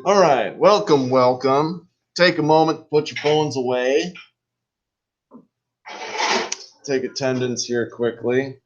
All right, welcome, welcome. Take a moment to put your phones away. Take attendance here quickly.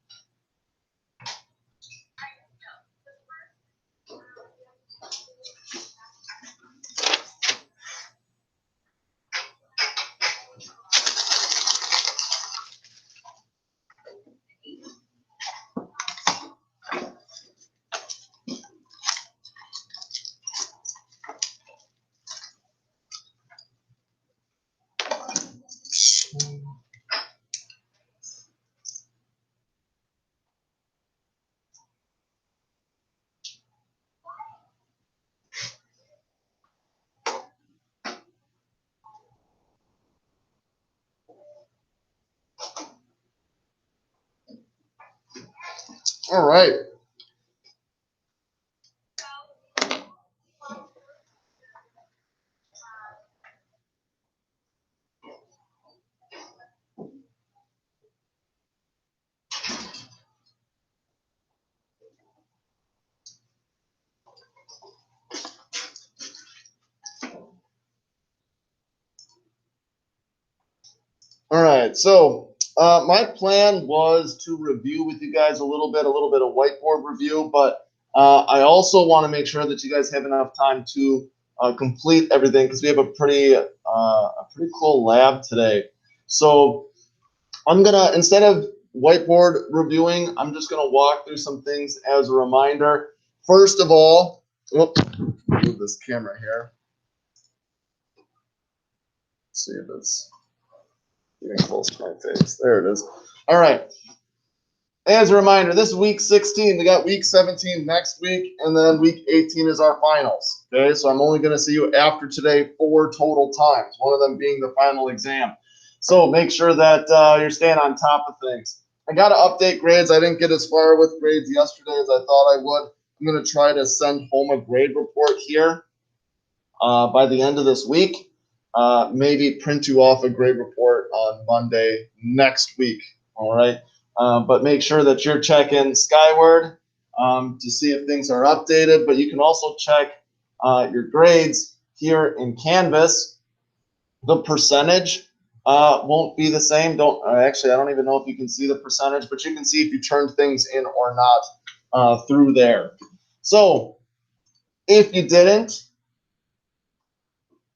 All right. All right. So my plan was to review with you guys a little bit of whiteboard review, but I also want to make sure that you guys have enough time to complete everything because we have a pretty cool lab today. So I'm gonna, instead of whiteboard reviewing, I'm just gonna walk through some things as a reminder. First of all, move this camera here. Let's see if it's getting close to my face. There it is. All right. As a reminder, this is week 16. We got week 17 next week, and then week 18 is our finals. Okay, so I'm only going to see you after today 4 total times, one of them being the final exam. So make sure that you're staying on top of things. I got to update grades. I didn't get as far with grades yesterday as I thought I would. I'm going to try to send home a grade report here by the end of this week. Maybe print you off a grade report on Monday next week. All right. But make sure that you're checking Skyward to see if things are updated. But you can also check your grades here in Canvas. The percentage won't be the same. Actually, I don't even know if you can see the percentage, but you can see if you turned things in or not through there. So if you didn't,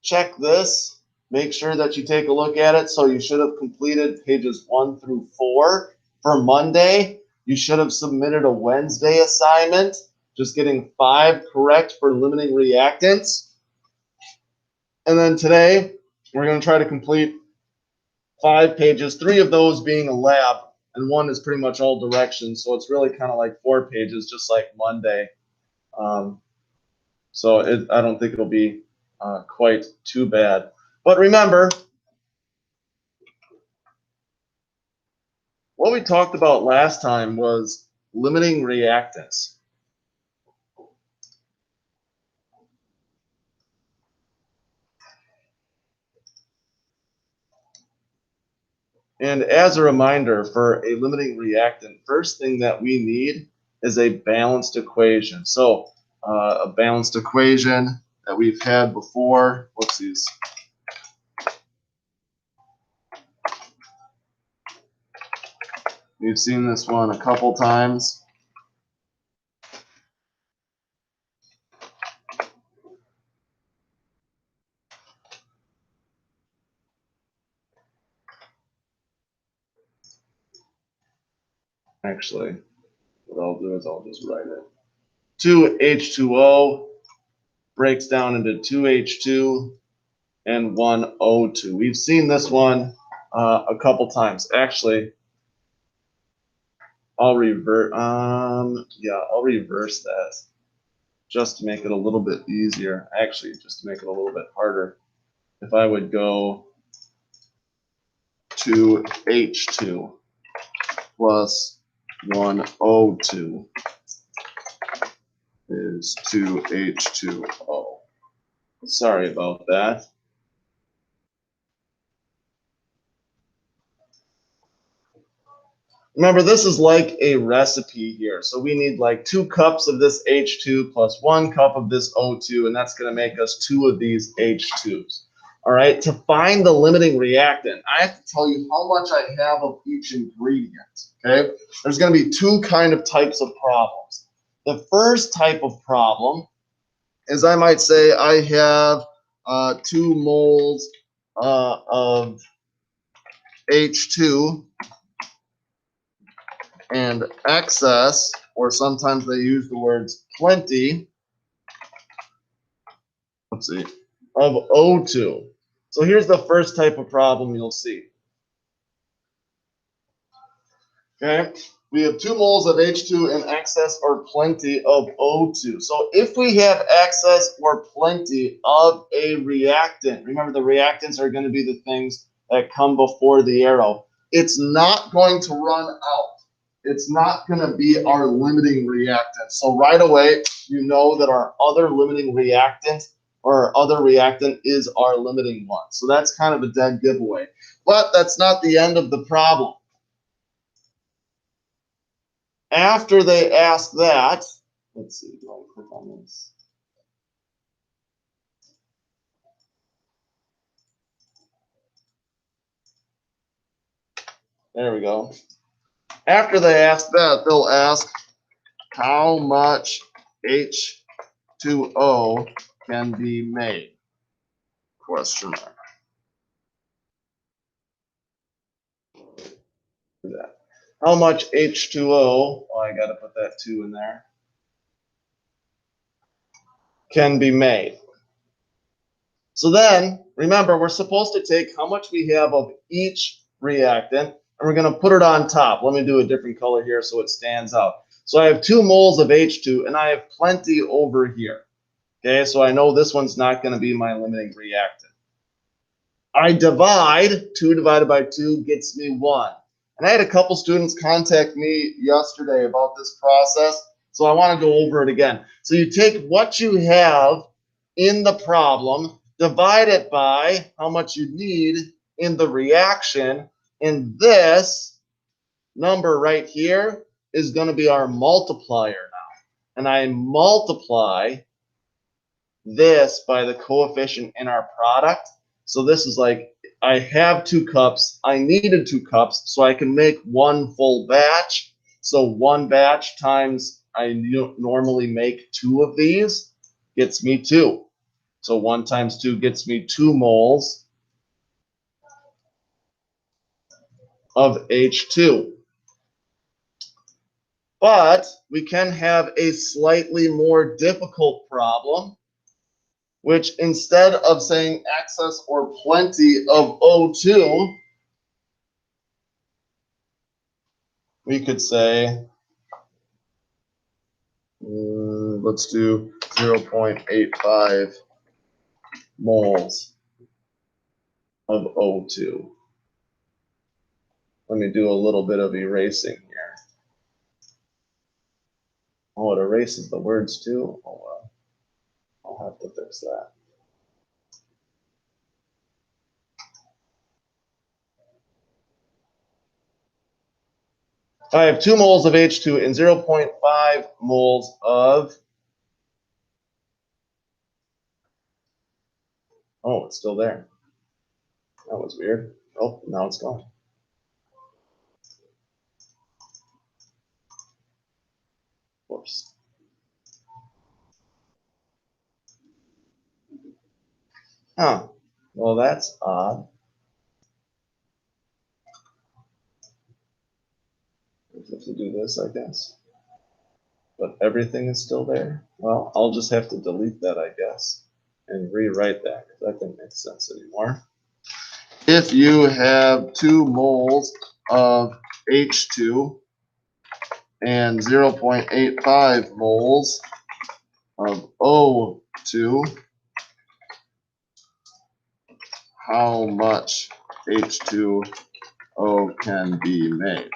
check this. Make sure that you take a look at it. So you should have completed pages 1 through 4 for Monday. You should have submitted a Wednesday assignment, just getting 5 correct for limiting reactants. And then today, we're going to try to complete 5 pages, 3 of those being a lab, and 1 is pretty much all directions. So it's really kind of like 4 pages, just like Monday. I don't think it'll be quite too bad. But remember, what we talked about last time was limiting reactants. And as a reminder, for a limiting reactant, first thing that we need is a balanced equation. So a balanced equation that we've had before. Whoopsies. We've seen this one a couple times. Actually, what I'll do is I'll just write it. 2H2O breaks down into 2H2 and 1O2. We've seen this one a couple times. Actually, I'll reverse that just to make it a little bit easier. Actually, just to make it a little bit harder. If I would go 2H2 plus 1O2 is 2H2O. Sorry about that. Remember, this is like a recipe here. So we need like 2 cups of this H2 plus 1 cup of this O2, and that's going to make us 2 of these H2s. All right, to find the limiting reactant, I have to tell you how much I have of each ingredient, okay? There's going to be 2 types of problems. The first type of problem is I might say I have 2 moles of H2 and excess, or sometimes they use the words plenty, let's see, of O2. So here's the first type of problem you'll see. Okay, we have 2 moles of H2 in excess or plenty of O2. So if we have excess or plenty of a reactant, remember the reactants are going to be the things that come before the arrow. It's not going to run out. It's not going to be our limiting reactant. So right away, you know that our other limiting reactant or our other reactant is our limiting one. So that's kind of a dead giveaway. But that's not the end of the problem. After they ask that, let's see, do I click on this? There we go. After they ask that, they'll ask how much H2O can be made? Question mark. That. How much H2O, oh, I got to put that 2 in there, can be made? So then, remember, we're supposed to take how much we have of each reactant, and we're going to put it on top. Let me do a different color here so it stands out. So I have 2 moles of H2, and I have plenty over here. Okay, so I know this one's not going to be my limiting reactant. I divide, 2 divided by 2 gets me 1. And I had a couple students contact me yesterday about this process, so I want to go over it again. So you take what you have in the problem, divide it by how much you need in the reaction, and this number right here is going to be our multiplier now. And I multiply this by the coefficient in our product. So this is like, I have 2 cups, I needed 2 cups, so I can make 1 full batch. So 1 batch times I normally make 2 of these gets me 2. So 1 times 2 gets me 2 moles of H2. But we can have a slightly more difficult problem, which instead of saying excess or plenty of O2, we could say, let's do 0.85 moles of O2. Let me do a little bit of erasing here. Oh, it erases the words too? Oh, well, I'll have to fix that. I have 2 moles of H2 and 0.5 moles of, oh, it's still there. That was weird. Oh, now it's gone. Whoops. Huh. Well, that's odd. I have to do this, I guess. But everything is still there. Well, I'll just have to delete that, I guess, and rewrite that, because that didn't make sense anymore. If you have 2 moles of H2 and 0.85 moles of O2, how much H2O can be made?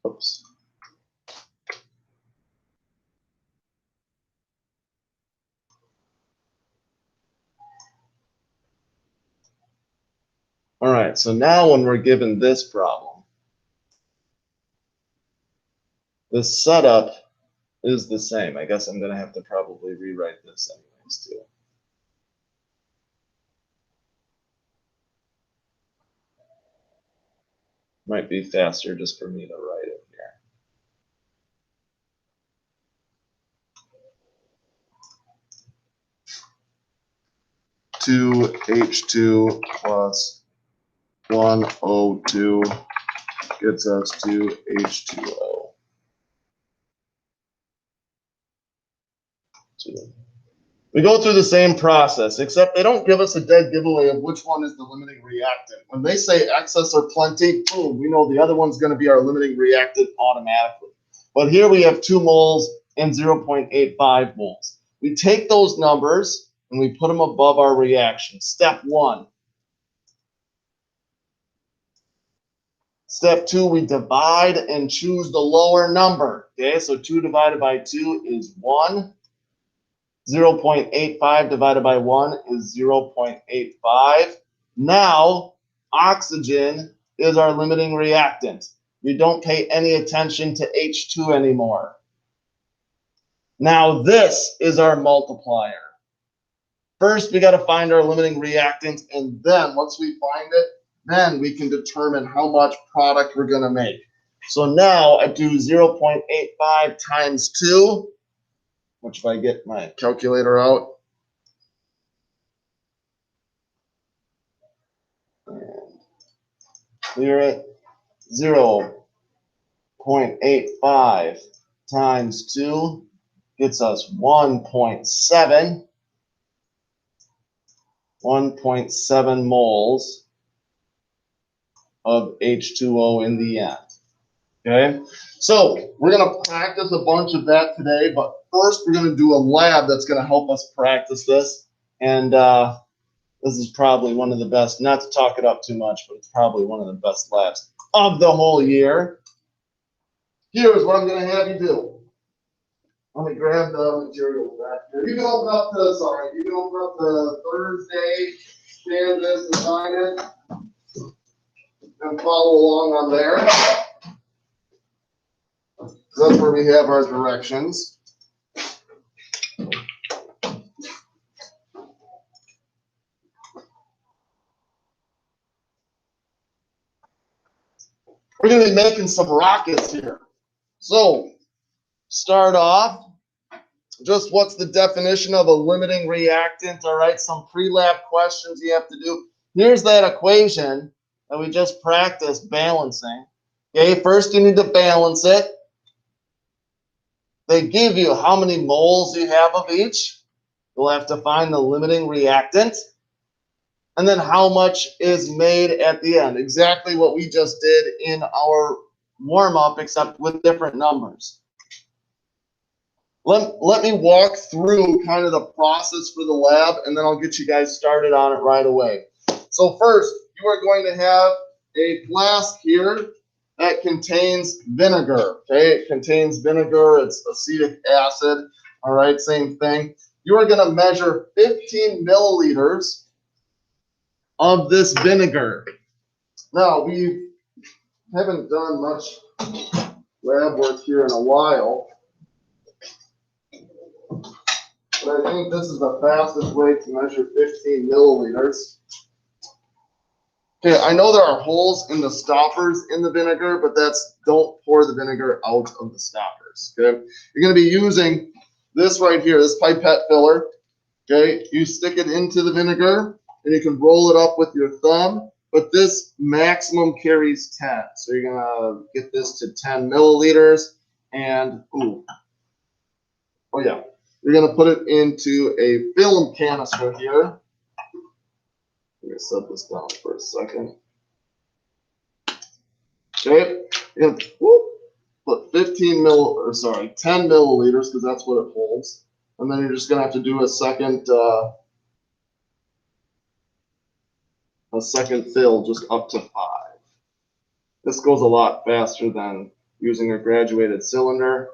Oops. All right, so now when we're given this problem, The setup is the same. I guess I'm going to have to probably rewrite this anyways too. Might be faster just for me to write it here. 2H2 plus 1O2 gets us to H2O. We go through the same process, except they don't give us a dead giveaway of which one is the limiting reactant. When they say excess or plenty, boom, we know the other one's going to be our limiting reactant automatically. But here we have 2 moles and 0.85 moles. We take those numbers and we put them above our reaction. Step 1. Step 2, we divide and choose the lower number. Okay, so 2 divided by 2 is 1. 0.85 divided by 1 is 0.85. Now, oxygen is our limiting reactant. We don't pay any attention to H2 anymore. Now, this is our multiplier. First, we got to find our limiting reactant, and then once we find it, then we can determine how much product we're going to make. So now I do 0.85 times 2, which if I get my calculator out, clear it, 0.85 times 2 gets us 1.7 moles of H2O in the end. Okay, so we're going to practice a bunch of that today, but first we're going to do a lab that's going to help us practice this. And this is probably one of the best, not to talk it up too much, but it's probably one of the best labs of the whole year. Here's what I'm going to have you do. Let me grab the materials back here. You can open up the, you can open up the Thursday Canvas assignment and follow along on there. That's where we have our directions. We're going to be making some rockets here. So, start off, just what's the definition of a limiting reactant? All right, some pre-lab questions you have to do. Here's that equation that we just practiced balancing. Okay, first you need to balance it. They give you how many moles you have of each. You'll have to find the limiting reactant. And then how much is made at the end. Exactly what we just did in our warm-up, except with different numbers. Let me walk through kind of the process for the lab, and then I'll get you guys started on it right away. So first, you are going to have a flask here that contains vinegar. Okay, it contains vinegar. It's acetic acid. All right, same thing. You are going to measure 15 milliliters of this vinegar. Now, we haven't done much lab work here in a while, but I think this is the fastest way to measure 15 milliliters. Okay, I know there are holes in the stoppers in the vinegar, but don't pour the vinegar out of the stoppers. Okay, you're going to be using this right here, this pipette filler. Okay, you stick it into the vinegar, and you can roll it up with your thumb, but this maximum carries 10. So you're gonna get this to 10 milliliters, and you're gonna put it into a film canister here. Let me set this down for a second. Okay, you're gonna put 10 milliliters, because that's what it holds. And then you're just gonna have to do a second fill, just up to 5. This goes a lot faster than using a graduated cylinder.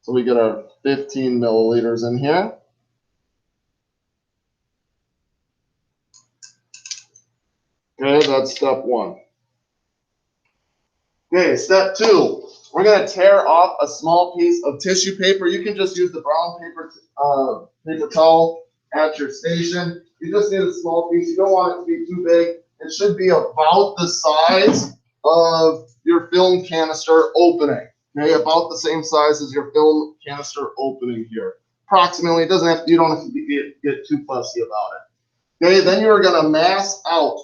So we get our 15 milliliters in here. Okay, that's step 1. Okay, step 2. We're going to tear off a small piece of tissue paper. You can just use the brown paper towel at your station. You just need a small piece. You don't want it to be too big. It should be about the size of your film canister opening. Okay, about the same size as your film canister opening here. Approximately, it doesn't have to, you don't have to get too fussy about it. Okay, then you're going to mass out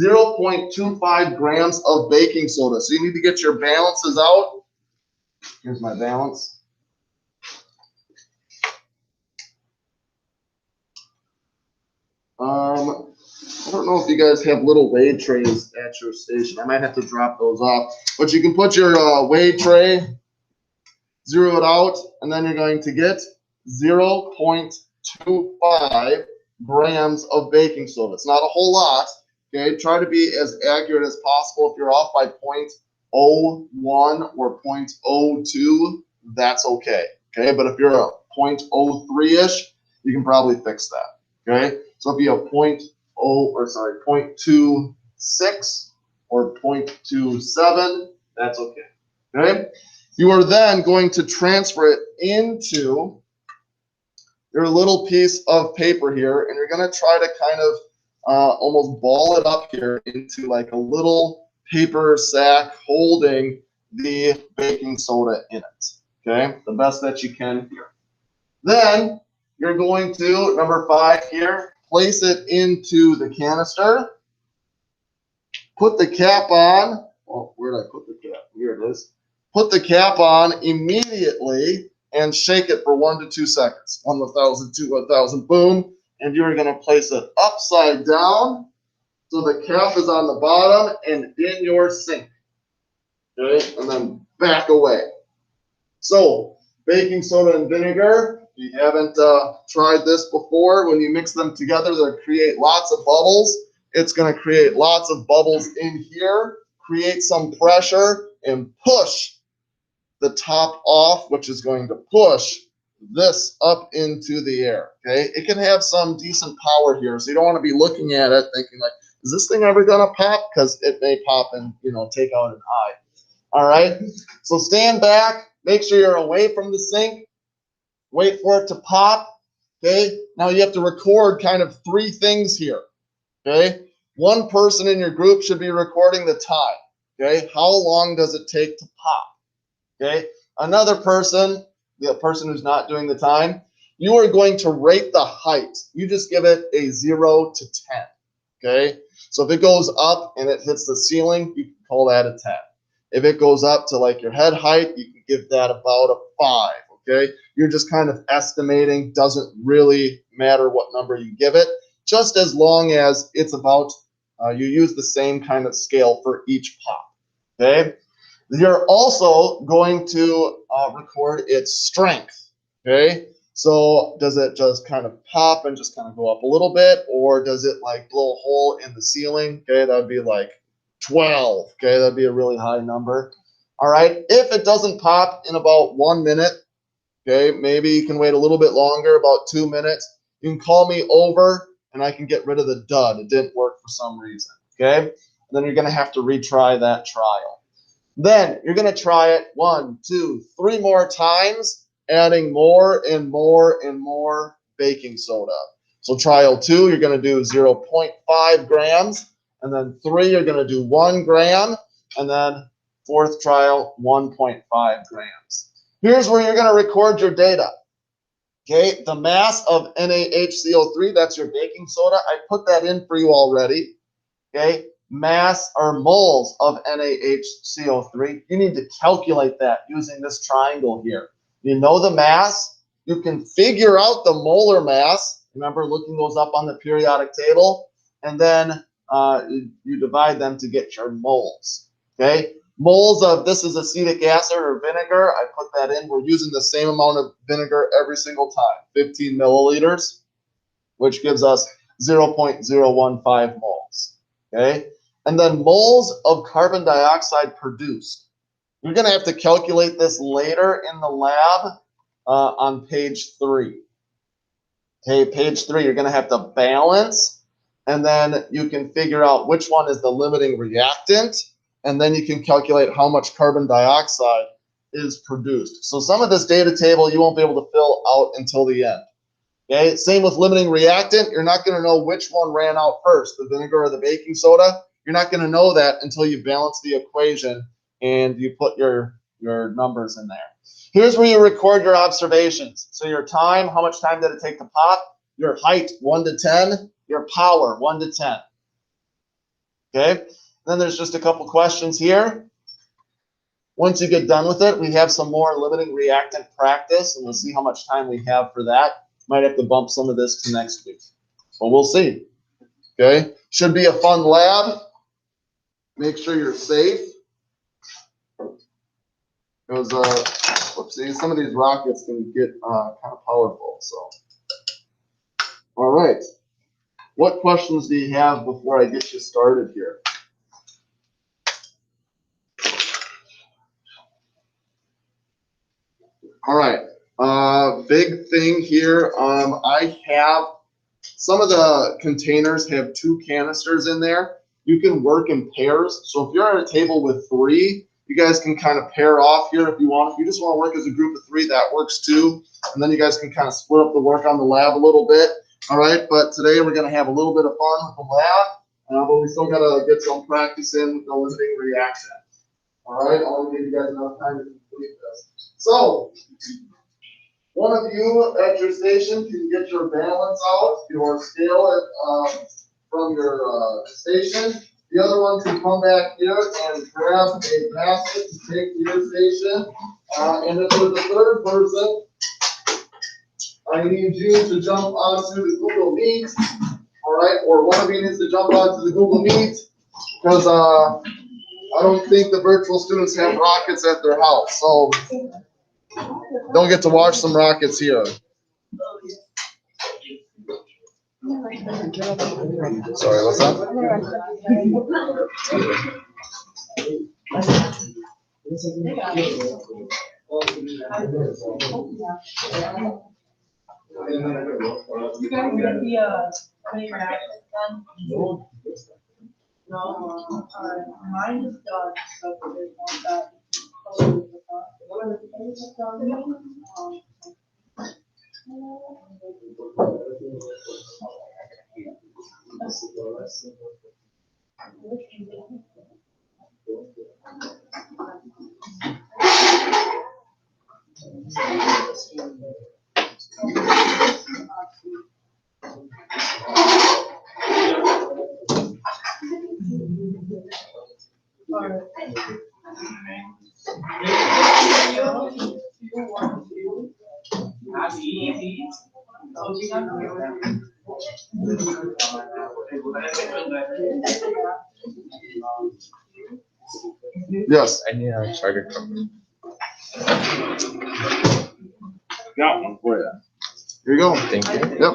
0.25 grams of baking soda. So you need to get your balances out. Here's my balance. I don't know if you guys have little weigh trays at your station. I might have to drop those off. But you can put your weigh tray, zero it out, and then you're going to get 0.25 grams of baking soda. It's not a whole lot. Okay, try to be as accurate as possible. If you're off by 0.01 or 0.02, that's okay. Okay, but if you're a 0.03-ish, you can probably fix that. Okay, so if you have 0.26 or 0.27, that's okay. Okay, you are then going to transfer it into your little piece of paper here, and you're going to try to kind of almost ball it up here into like a little paper sack holding the baking soda in it. Okay, the best that you can here. Then you're going to, number 5 here, place it into the canister. Put the cap on. Oh, where did I put the cap? Here it is. Put the cap on immediately and shake it for 1 to 2 seconds. 1,000, 2,000, boom. And you're going to place it upside down so the cap is on the bottom and in your sink. Okay, and then back away. So, baking soda and vinegar. If you haven't tried this before, when you mix them together, they'll create lots of bubbles. It's going to create lots of bubbles in here, create some pressure, and push the top off, which is going to push this up into the air. Okay, it can have some decent power here, so you don't want to be looking at it thinking like, is this thing ever going to pop? Because it may pop and, you know, take out an eye. All right, so stand back, make sure you're away from the sink, wait for it to pop. Okay, now you have to record kind of 3 things here. Okay, one person in your group should be recording the time. Okay, how long does it take to pop? Okay, another person, the person who's not doing the time, you are going to rate the height. You just give it a 0 to 10. Okay, so if it goes up and it hits the ceiling, you can call that a 10. If it goes up to like your head height, you can give that about a 5. Okay, you're just kind of estimating. Doesn't really matter what number you give it, just as long as it's about, you use the same kind of scale for each pop. Okay, you're also going to record its strength. Okay, so does it just kind of pop and just kind of go up a little bit, or does it like blow a hole in the ceiling? Okay, that would be like 12. Okay, that'd be a really high number. All right, if it doesn't pop in about 1 minute, okay, maybe you can wait a little bit longer, about 2 minutes. You can call me over and I can get rid of the dud. It didn't work for some reason. Okay, and then you're going to have to retry that trial. Then you're going to try it 1, 2, 3 more times, adding more and more and more baking soda. So trial 2, you're going to do 0.5 grams. And then 3, you're going to do 1 gram. And then 4th trial, 1.5 grams. Here's where you're going to record your data. Okay, the mass of NaHCO3, that's your baking soda. I put that in for you already. Okay, mass or moles of NaHCO3. You need to calculate that using this triangle here. You know the mass. You can figure out the molar mass. Remember looking those up on the periodic table. And then you divide them to get your moles. Okay, moles of, this is acetic acid or vinegar. I put that in. We're using the same amount of vinegar every single time, 15 milliliters, which gives us 0.015 moles. Okay, and then moles of carbon dioxide produced. You're going to have to calculate this later in the lab on page 3. Okay, page 3, you're going to have to balance, and then you can figure out which one is the limiting reactant, and then you can calculate how much carbon dioxide is produced. So some of this data table you won't be able to fill out until the end. Okay, same with limiting reactant. You're not going to know which one ran out first, the vinegar or the baking soda. You're not going to know that until you balance the equation and you put your numbers in there. Here's where you record your observations. So your time, how much time did it take to pop? Your height, 1 to 10. Your power, 1 to 10. Okay, then there's just a couple questions here. Once you get done with it, we have some more limiting reactant practice, and we'll see how much time we have for that. Might have to bump some of this to next week, but we'll see. Okay, should be a fun lab. Make sure you're safe. Because, whoopsie, some of these rockets can get kind of powerful. So, all right. What questions do you have before I get you started here? All right. Big thing here. I have some of the containers have 2 canisters in there. You can work in pairs. So if you're at a table with 3, you guys can kind of pair off here if you want. If you just want to work as a group of 3, that works too. And then you guys can kind of split up the work on the lab a little bit. All right. But today we're going to have a little bit of fun with the lab, but we still got to get some practice in with the limiting reaction. All right. I want to give you guys enough time to complete this. So, one of you at your station can get your balance out, your scale from your station. The other one can come back here and grab a basket to take to your station. And if there's a third person, I need you to jump onto the Google Meet. All right, or one of you needs to jump onto the Google Meet because I don't think the virtual students have rockets at their house. So they'll get to watch some rockets here. Sorry, what's that? You guys get the mini rackets done? No, mine is done, so they want that. Yes. I need a charger cover. Got one for you. Here you go. Thank you. Yep.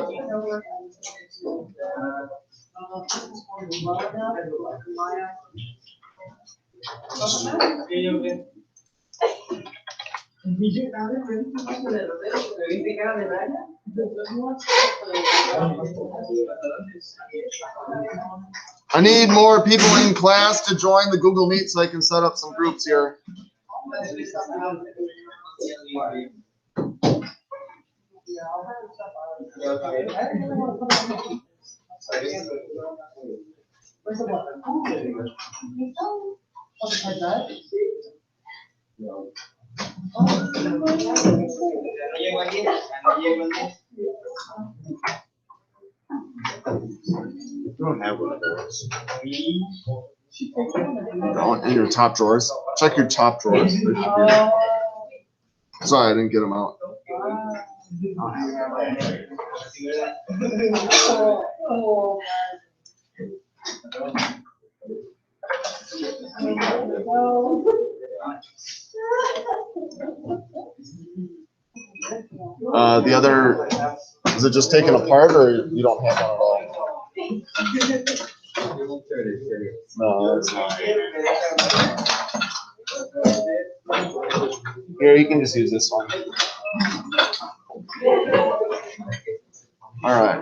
I need more people in class to join the Google Meet so I can set up some groups here. You don't have one of those. Oh, in your top drawers. Check your top drawers. There should be. Sorry, I didn't get them out. The other, is it just taken apart or you don't have one at all? No, that's not. Here, you can just use this one. All right.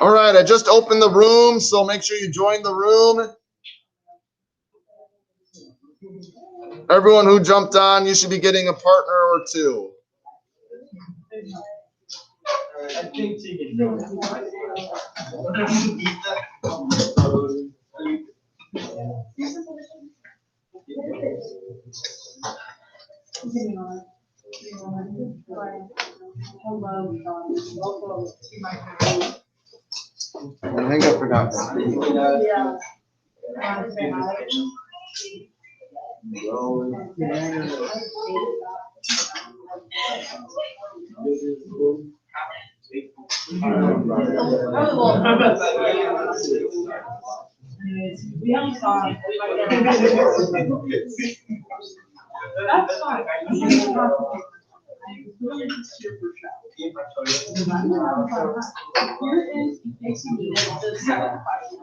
All right, I just opened the room, so make sure you join the room. Everyone who jumped on, you should be getting a partner or two. I think I forgot something. Yeah. We haven't saw it. That's fine. Here is, in case you need it, the second question.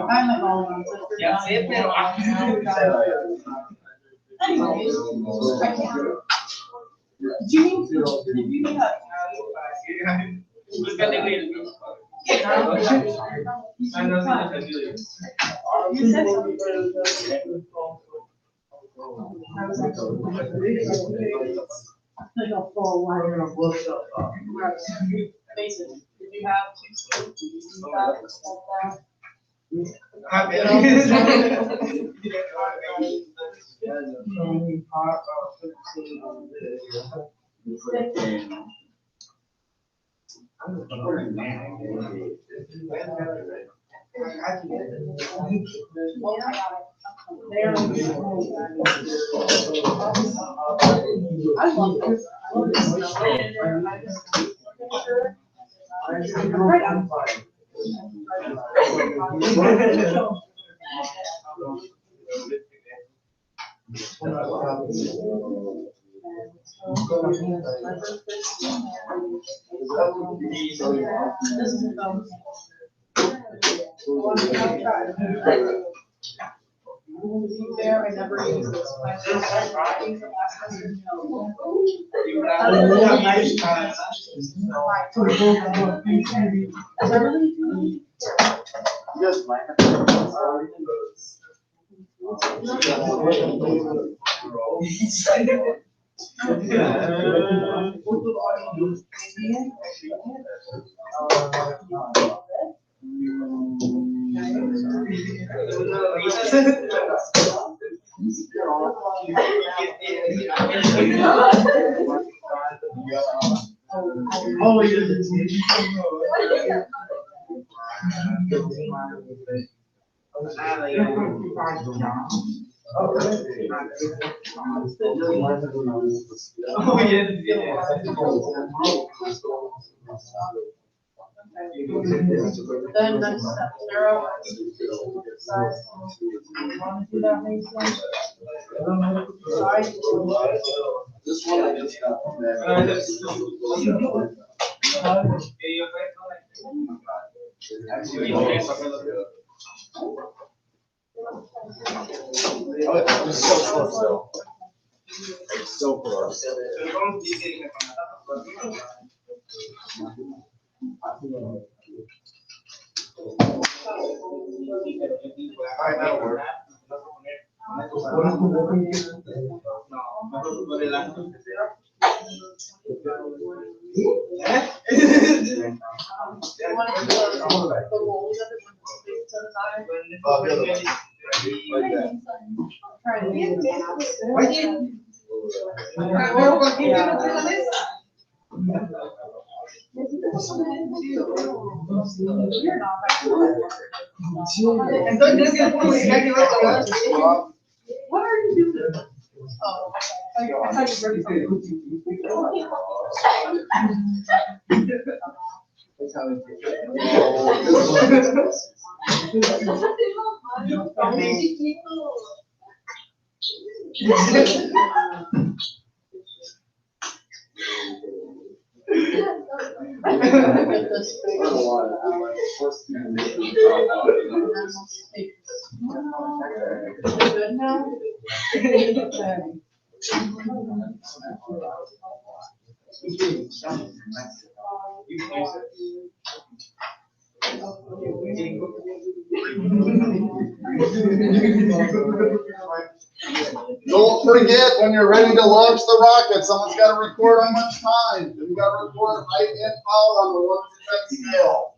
I'm like all of them. Anyways, I can't. Did you need that? You said something. Like a full wire. Basically, did you have two I love this. There, I never use this. Yes, Mike. Oh, yeah. Then next step, zero. Size. Want to do that next one? Size. This one I just got from there. It's so close though. It's so close. Alright, that'll work. What are you doing? Oh, I thought you were Don't forget when you're ready to launch the rocket, someone's got to record how much time. You got to record right and out on the 1% scale.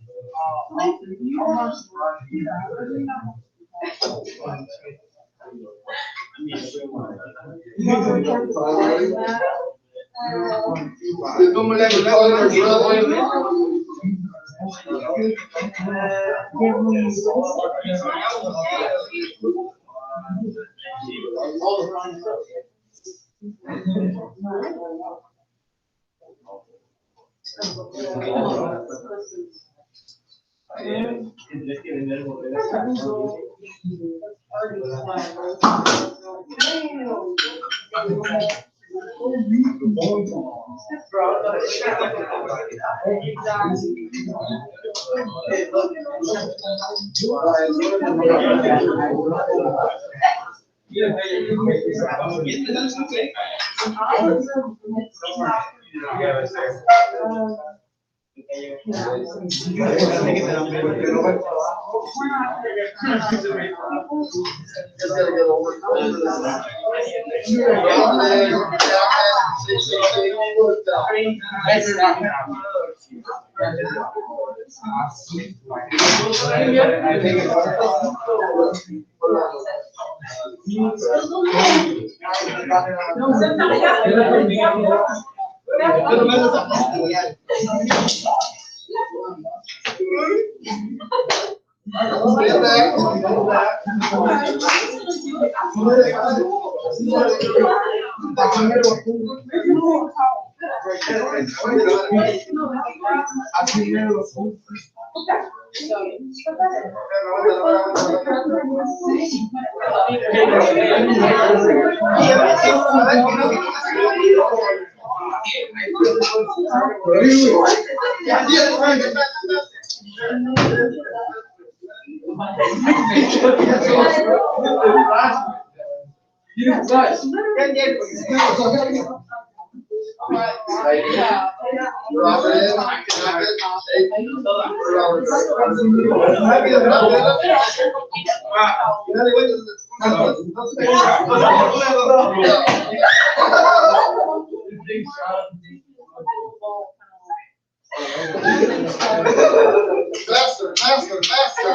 Faster, faster, faster.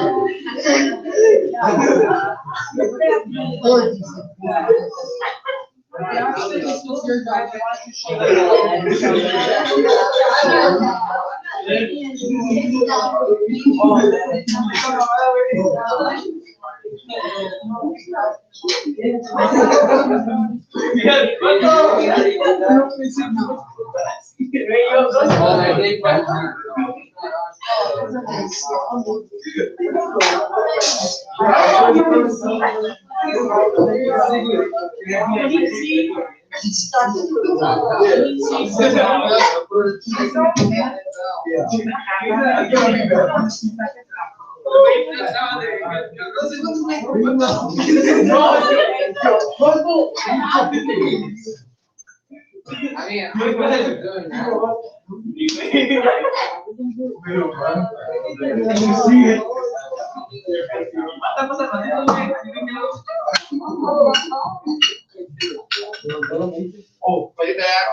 Oh, way back.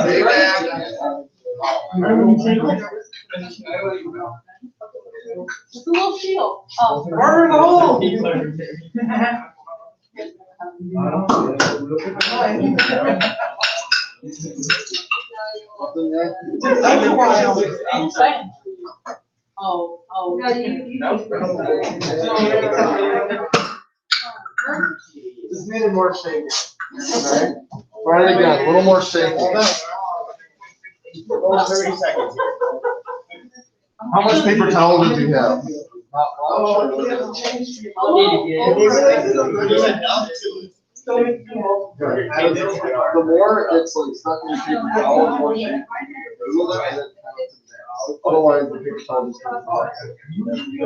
Way back. Just a little shield. Oh. Burn the hole. Oh. Just needed more shaking. Alright. Try it again. A little more shaking. 30 seconds. How much paper towel did you have? The more it's like stuck in the paper towel, the more shape. Otherwise, the paper towel just comes off.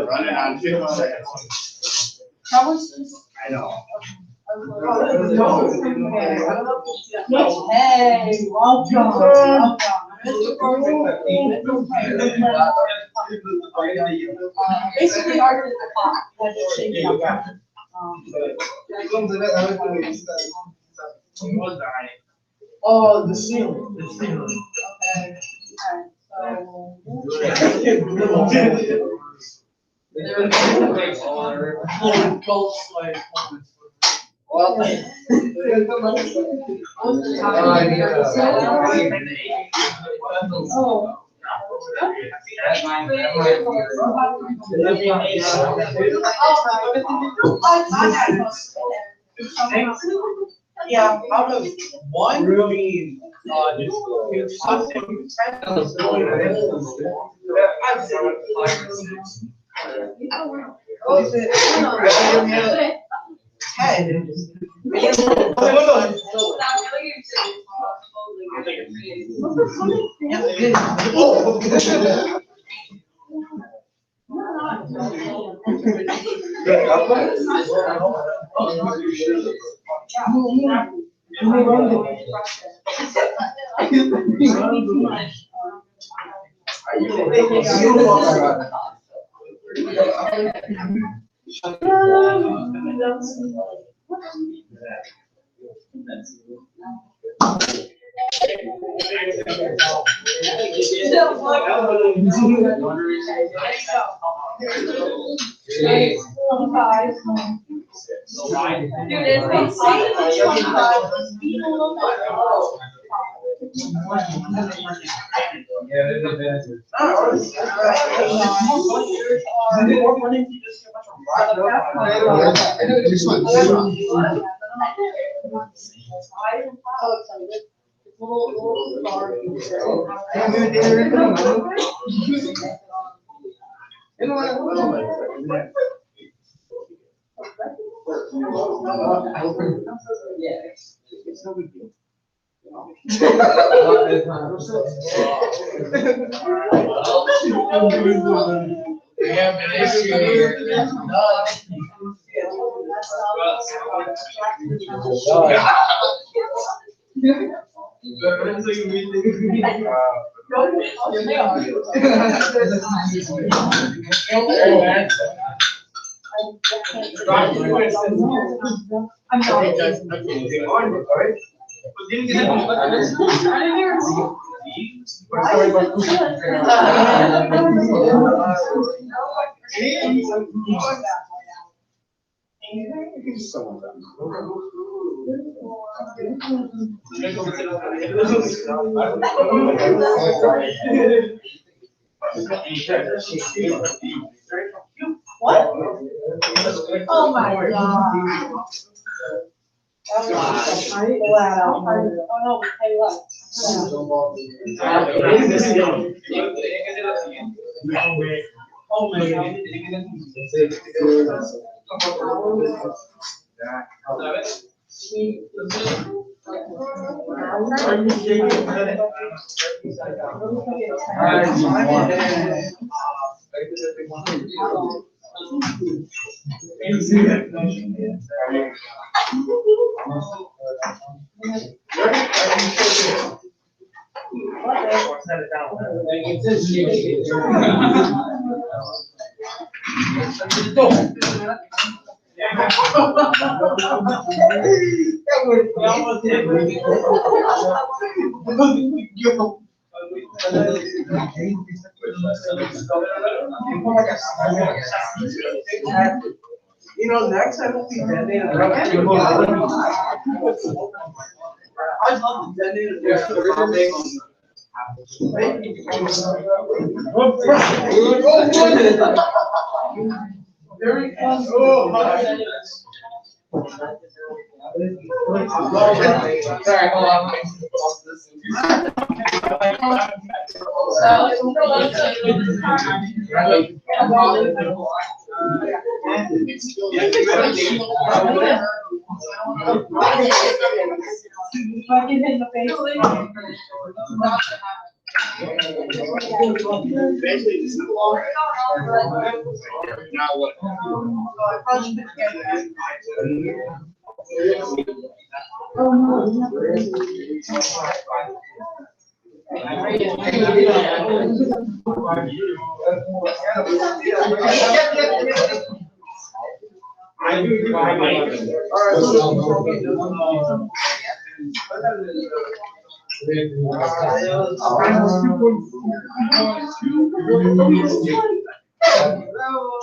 Running on 15 seconds. How was this? I know. Hey, welcome. Basically, ours is the clock, but it's shaking up. Oh, the ceiling. The ceiling. Yeah, Out of one really We have an issue here. I'm sorry. What? Oh my God. Wow. Oh no, hey, what? You know, next time we'll be detonated. I love the detonated. Very fun. Sorry, hold on.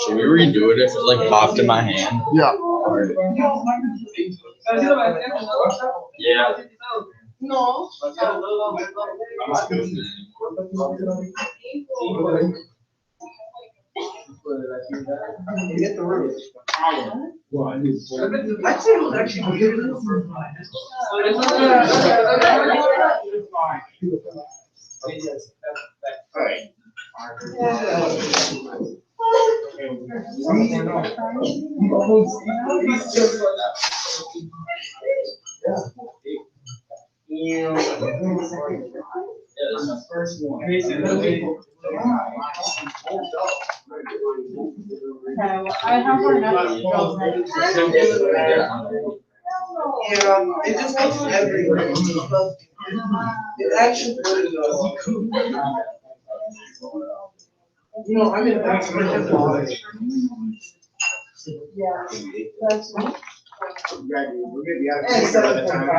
Should we redo it if it like popped in my hand? Yeah. Yeah. No. Get the root. I'd say it was actually good in the first I have one enough. Yeah, it just goes everywhere. It actually really does. You know, I'm an expert in knowledge. Yeah. That's one. We're gonna be out of And here by the time.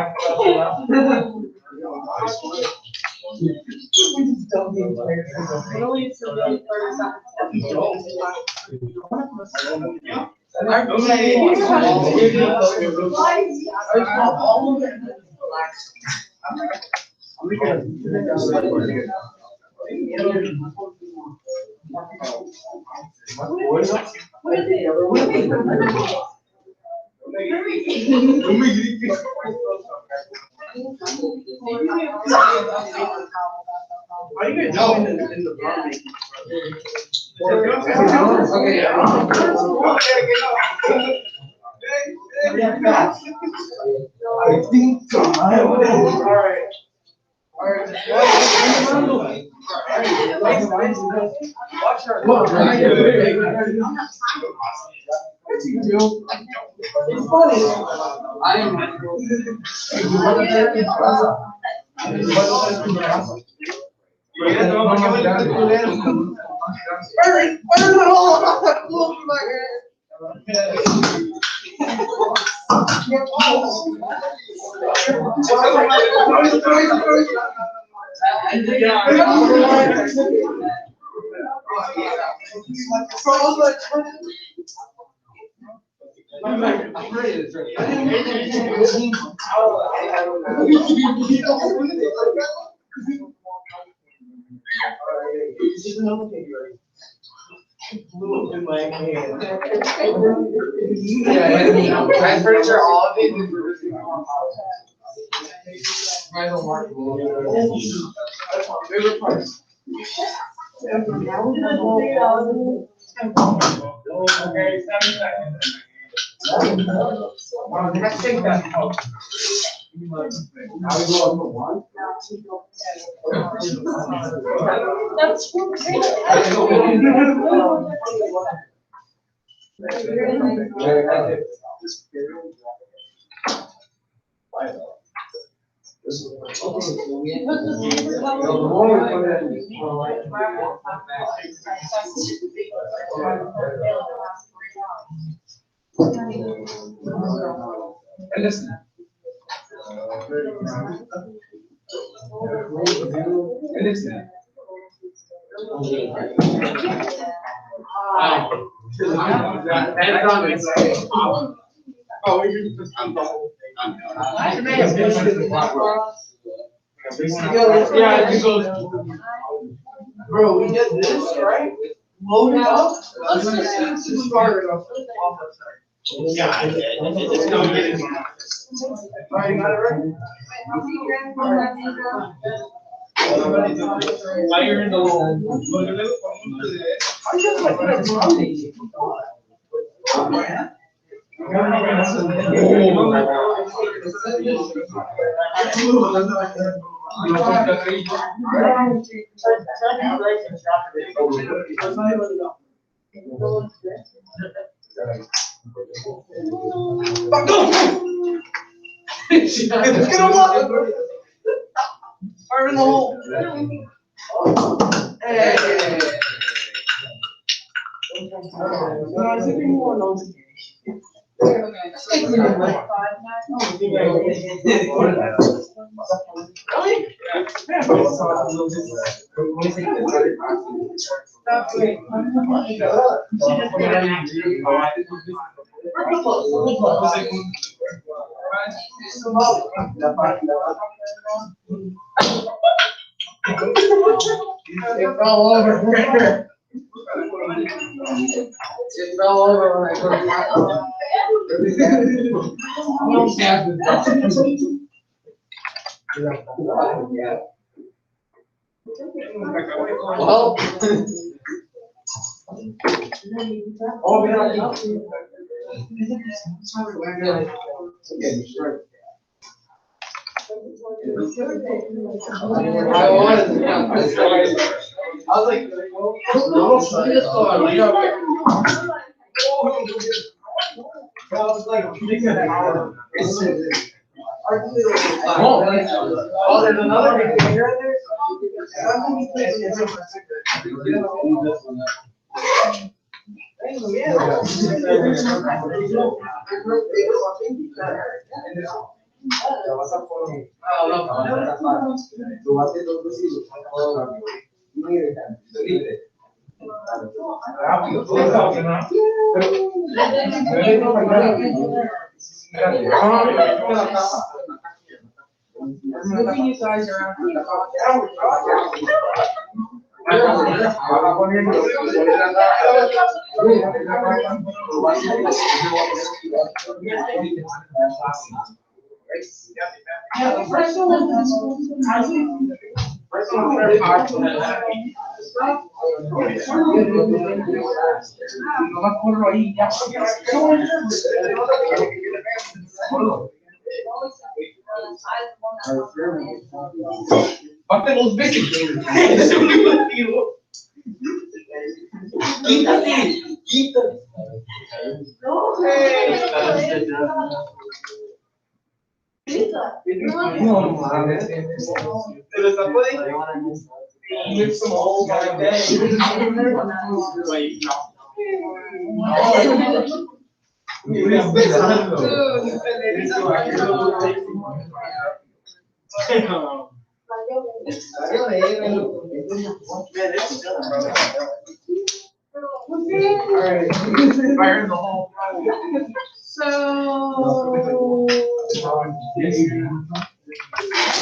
Italy is the really first. All of it. Why are you guys going in the bar? I think so. Alright. Watch her. It's funny. I am. I'm pretty sure all of it. That's my favorite part. Okay, 7 seconds. Let's take that out. That's And listen. And listen. Oh, you're just. Yeah, it goes. Bro, we did this, right? Load it up. Let's just start it off. Yeah, it's no getting. Alright, you got it ready? Fire in the home. I just like that running. Get him up! Fire in the hole! Hey! It's all over. It's all over when I go to well. Oh, we don't know. I was like, no, just go on. I was like, thinking an hour. Oh, there's another big finger in there? Moving you guys around. Parte los veces. Quítate, quítate. No mames. Te lo está poniendo. Mix them all by day. Wait, no. Alright, fire in the hole. So. What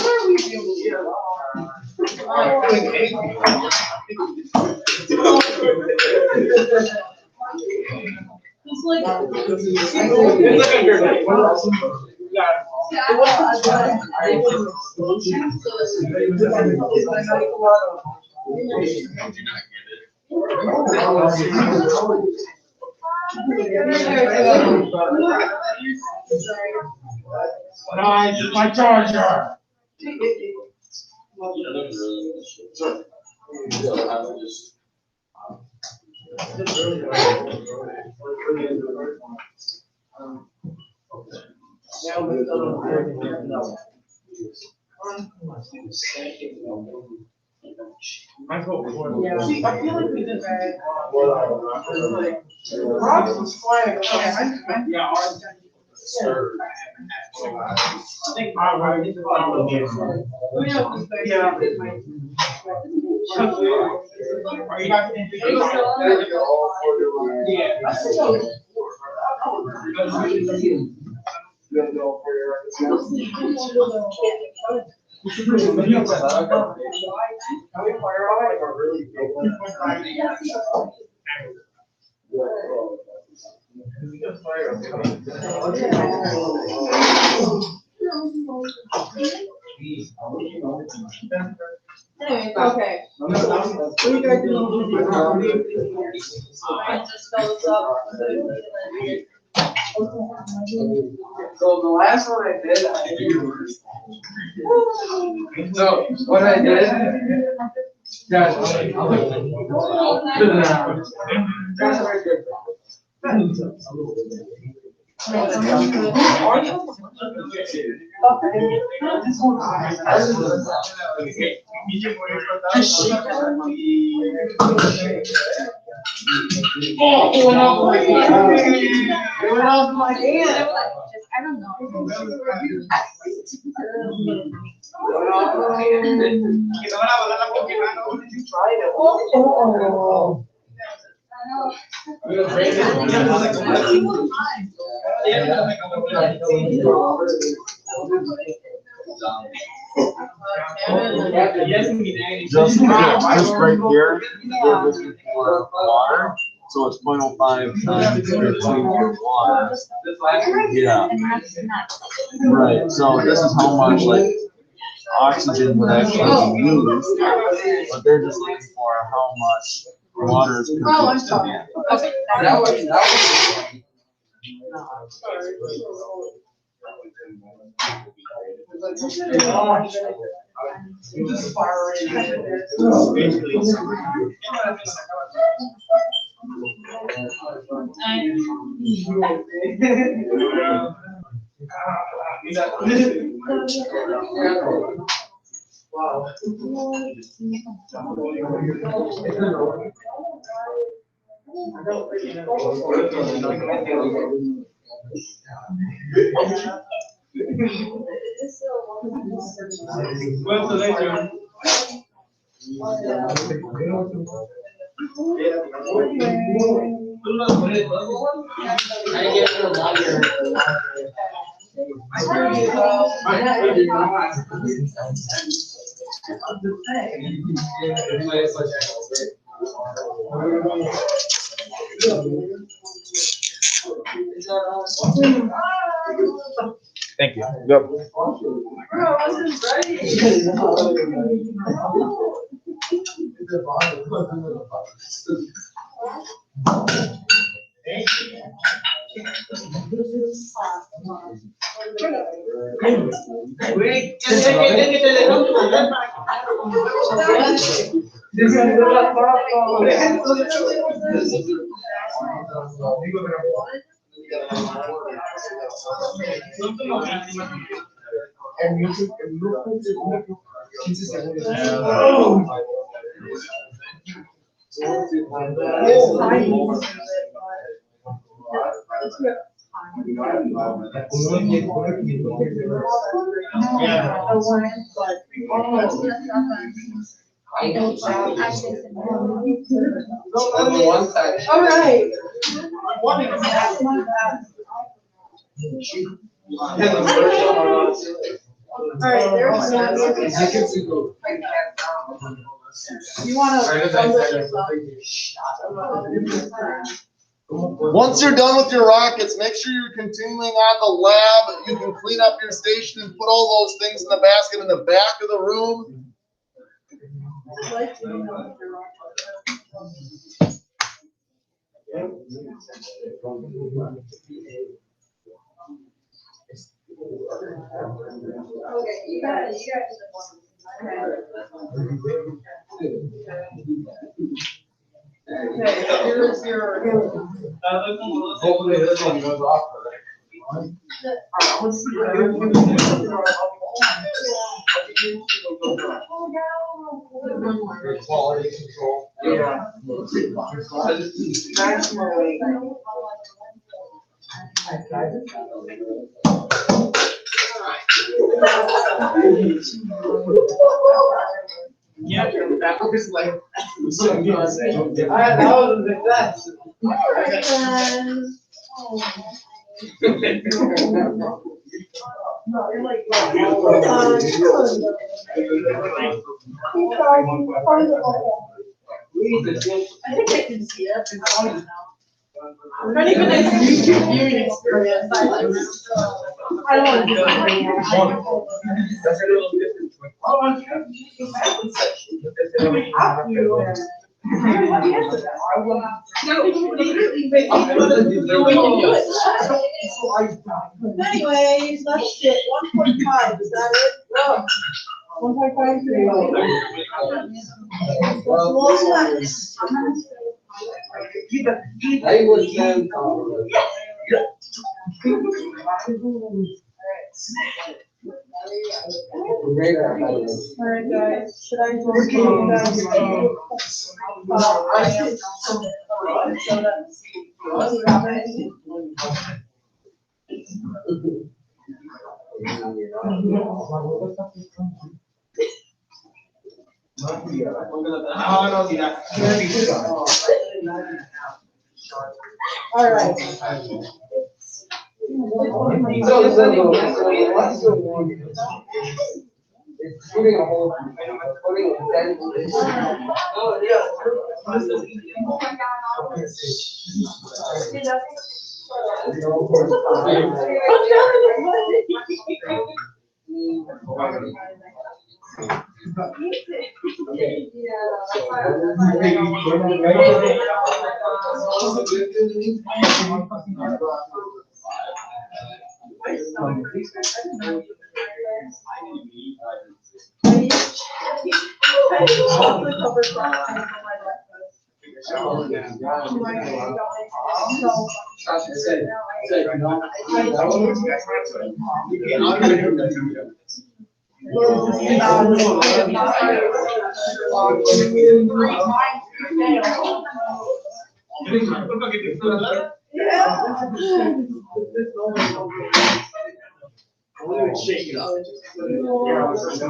are we doing here? It's like. Nice, my charger. Yeah, see, I feel like we did that. Rocks was flying. Yeah, I think my wife is Are you guys in? Anyway, okay. What are you guys doing? Alright, just fill this up. So the last one I did, so what I did, guys, It went off my hand. It went off my hand. I don't know. Oh. Just right here, Yeah. this is for water, so it's 0.05 times 15 for water. Yeah. And that's nuts. Right, so this is how much like oxygen would actually be used, but they're just looking for how much water is Oh, I'm produced at the sorry. end. Okay. that was. Wow. What's the lecture? Thank you. Yep. All right. All right, there's one. You wanna? Once you're done with your rockets, make sure you're continuing on the lab. You can clean up your station and put all those things in the basket in the back of the room. Okay, you got it. Okay, here's your. Hopefully this one goes off. For quality control. Yeah. Yeah, that was like. That was the best. I think I can see it. I don't know. Not even a viewing experience. I don't want to do it. That's a little different. Oh, I'm sure you exactly said she. After you. I already have the answer to that. I will. No, literally, but we can do it. Anyways, that's it. 1.5, is that it? No. 1.5. I was then. Alright, guys, should I just give you guys Alright. It's putting a whole, putting a dent. Oh,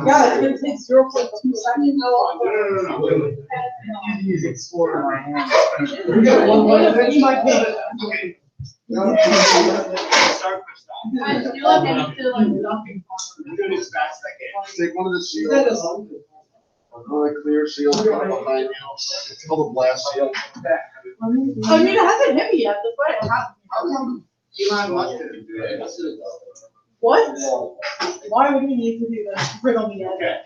Yeah, it's gonna take 0.2 seconds. Explore my hand. You got one thing you might get. Take one of the shields. Really clear shield behind you. It's called a blast shield. I mean, it hasn't hit me yet, that's why What? Why would he need to do that? Bring on the edge.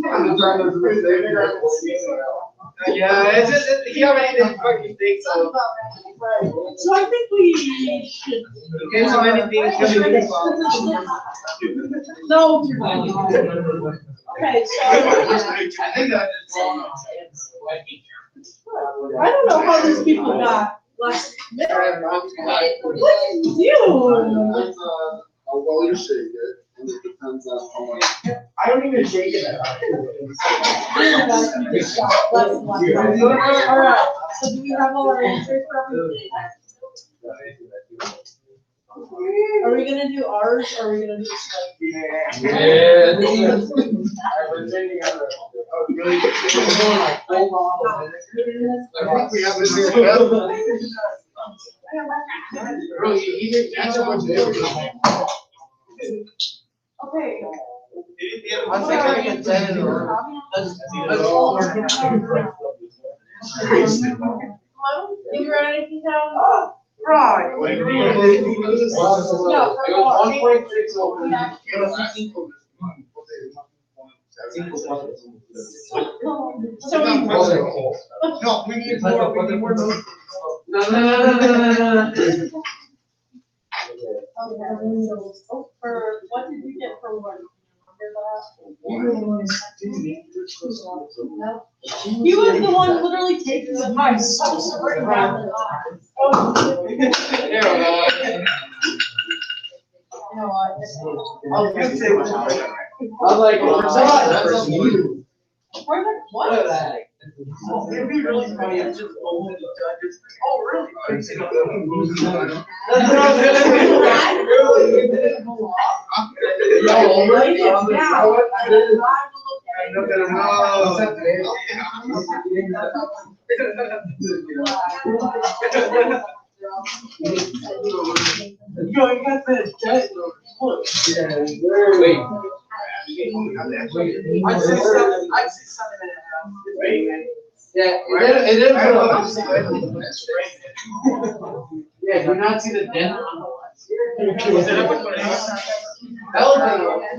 I'm just so freaking Yeah, it's just, you already didn't fucking think so. So I think we should. Okay, so anything coming in. No. Okay, so. I think that is wrong. I don't know how these people got last minute. What did you do? Well, you shake it, and it depends on how much. I don't even shake it. Alright, so do we have all our answers for everything? Are we gonna do ours, or are we gonna do Yeah. I think we have this here. Okay. I think I can tell You write anything down? Right. So we. No, we need more. For, what did you get for one? Remember that? He was the one literally taking the time. You know what? I was gonna say, I was like, Where the, what? Oh, it'd be really funny if just both of the judges. Oh, really? That's what I was Yo, you got that judge. Look. Wait. I'd say 7.5. Yeah, it is. Yeah, do not see the dent on the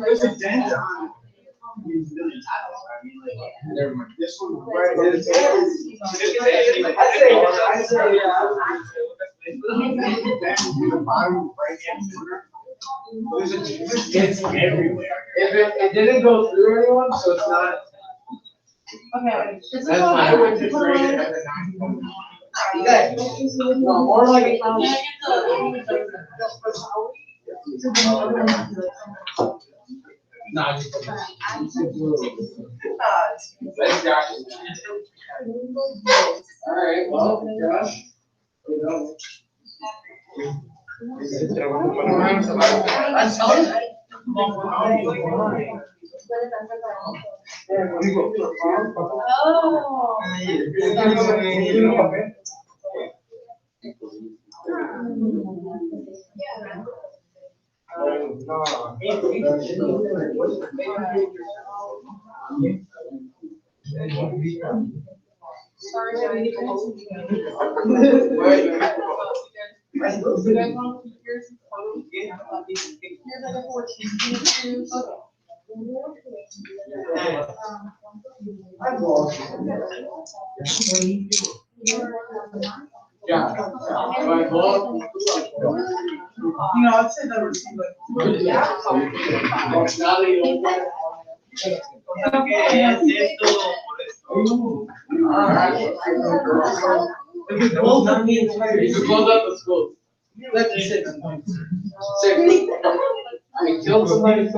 there's a dent on it. This one right here. It's everywhere. If it didn't go through anyone, so it's not. Okay. That's why I would just rate it as a 9. Yeah. No, more like a. Nah, just. Alright, well, Josh. I'd say that would seem like. If it blows up the entire. You can close up the school. That's 6 points. 6. We killed somebody. You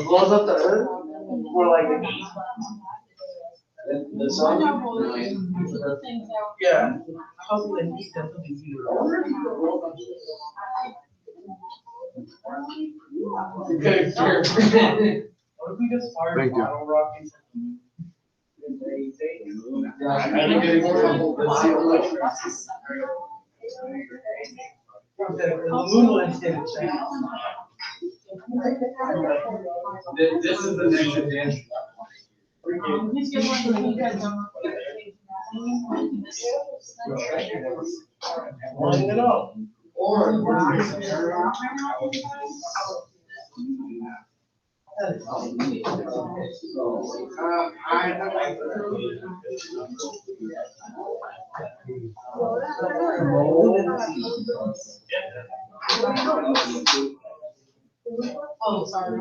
blows up the earth. More like an 8. The sun. Yeah. How do they need that to be Okay, sure. What if we just fire Thank you. bottle rockets? This is the next advance. Line it up. Oh, sorry.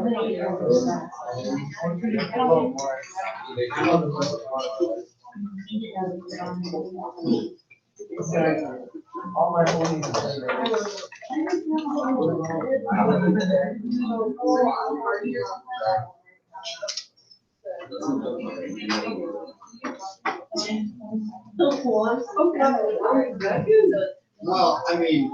All my homies. Well, I mean.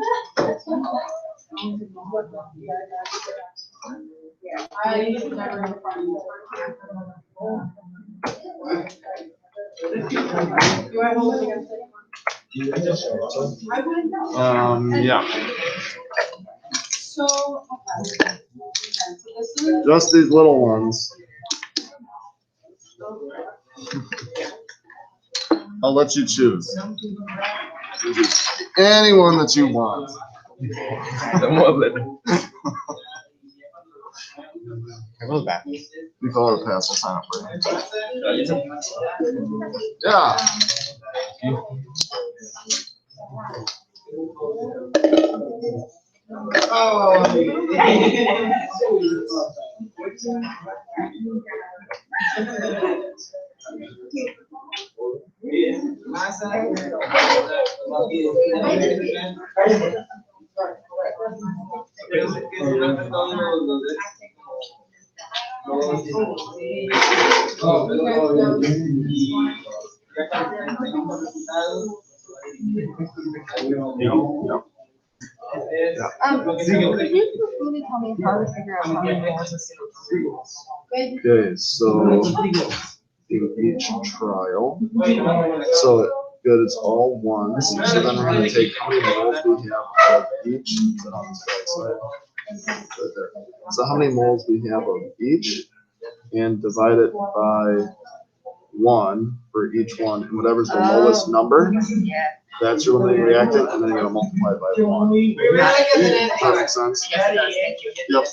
Yeah. So, okay. So this is. Just these little ones. I'll let you choose. Anyone that you want. I go back. You call it a pass, I'll sign up for you. Yeah. Could you just really tell me how to figure out how many moles of CO2? Okay, so in each trial, so good, it's all ones. So then we're going to take how many moles we have of each. Is that on this right side? Right there. So how many moles we have of each, and divide it by 1 for each one, and whatever's the lowest number, that's your limiting reactant, and then you're going to multiply by 1. That makes sense? Yes, it does, thank you. Yep.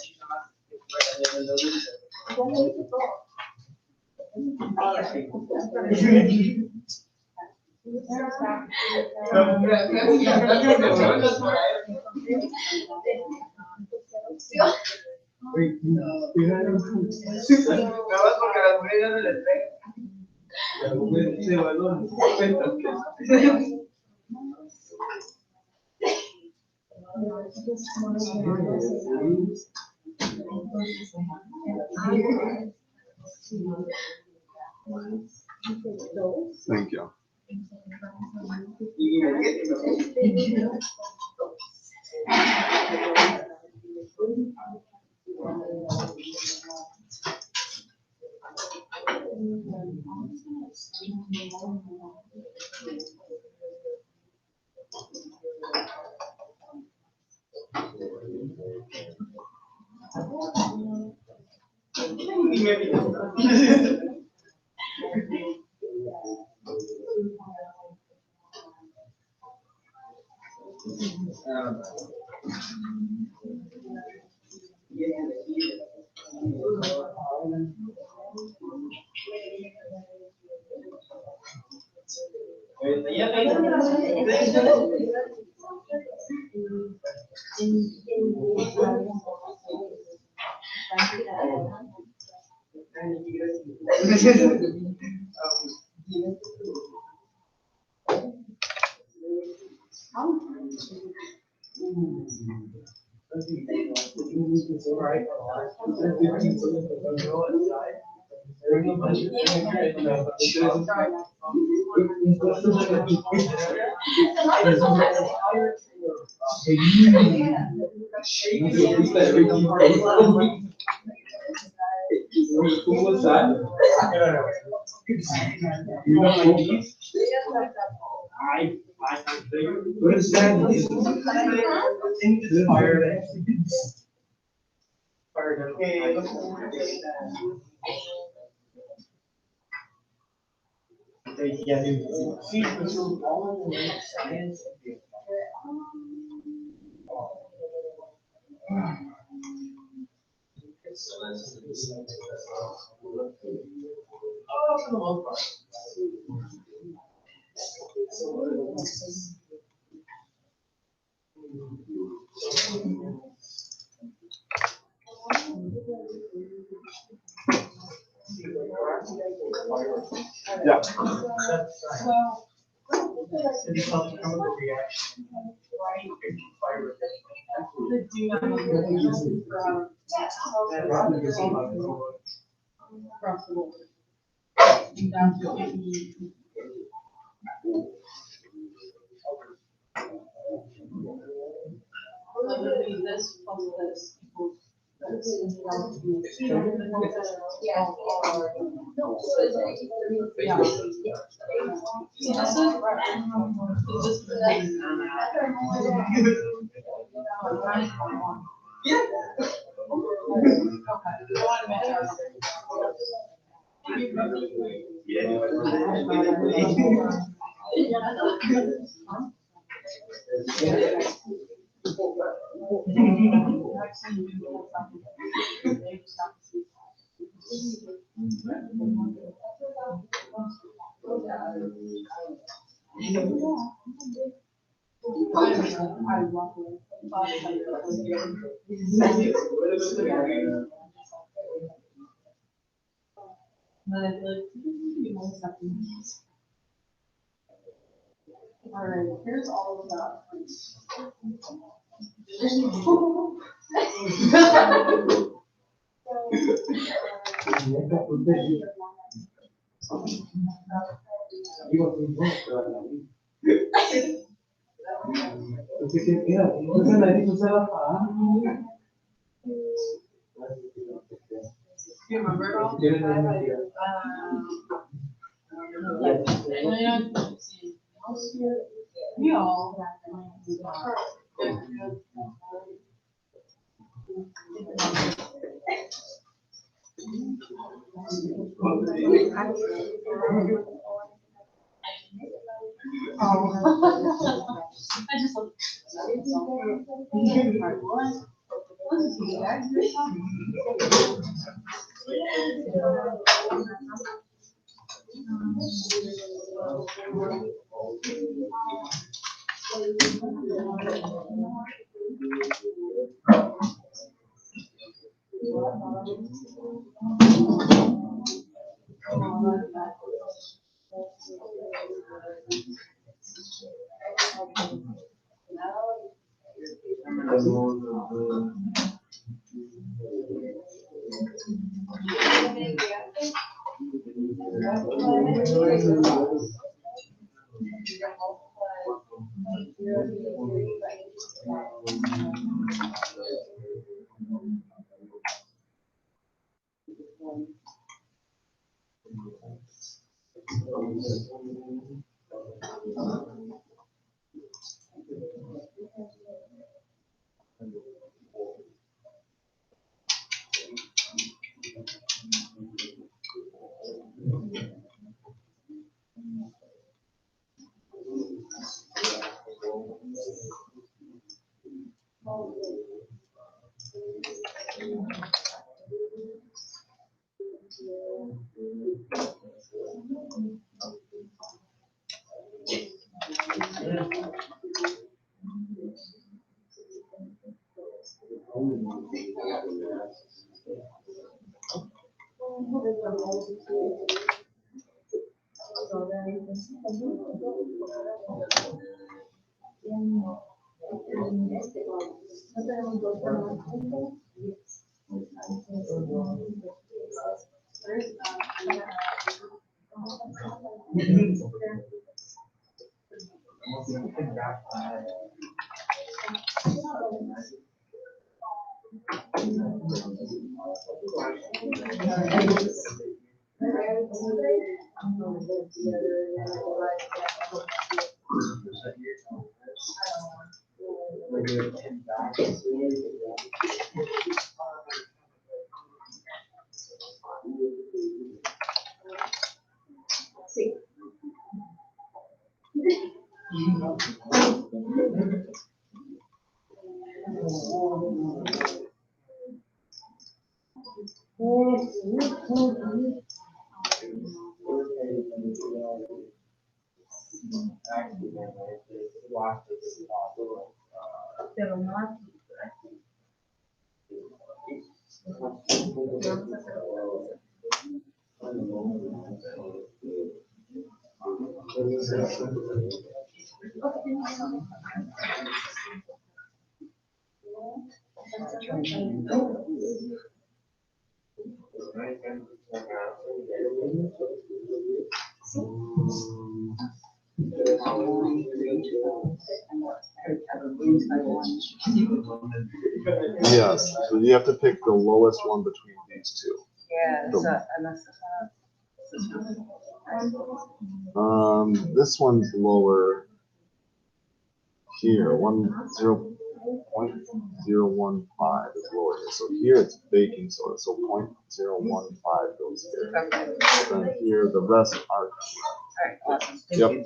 Thank you. What is that? Yeah, see, all of the science. Oh, for the most part. Yeah. It becomes a chemical reaction. This plus this equals All right, here's all of that. You remember all? I just Yes, so you have to pick the lowest one between these two. Yeah, The- so, unless, This one's lower here, 0.015 is lower here. So here it's baking soda, so 0.015 goes here. okay, Then here, the rest are, alright, awesome. Thank yep. you.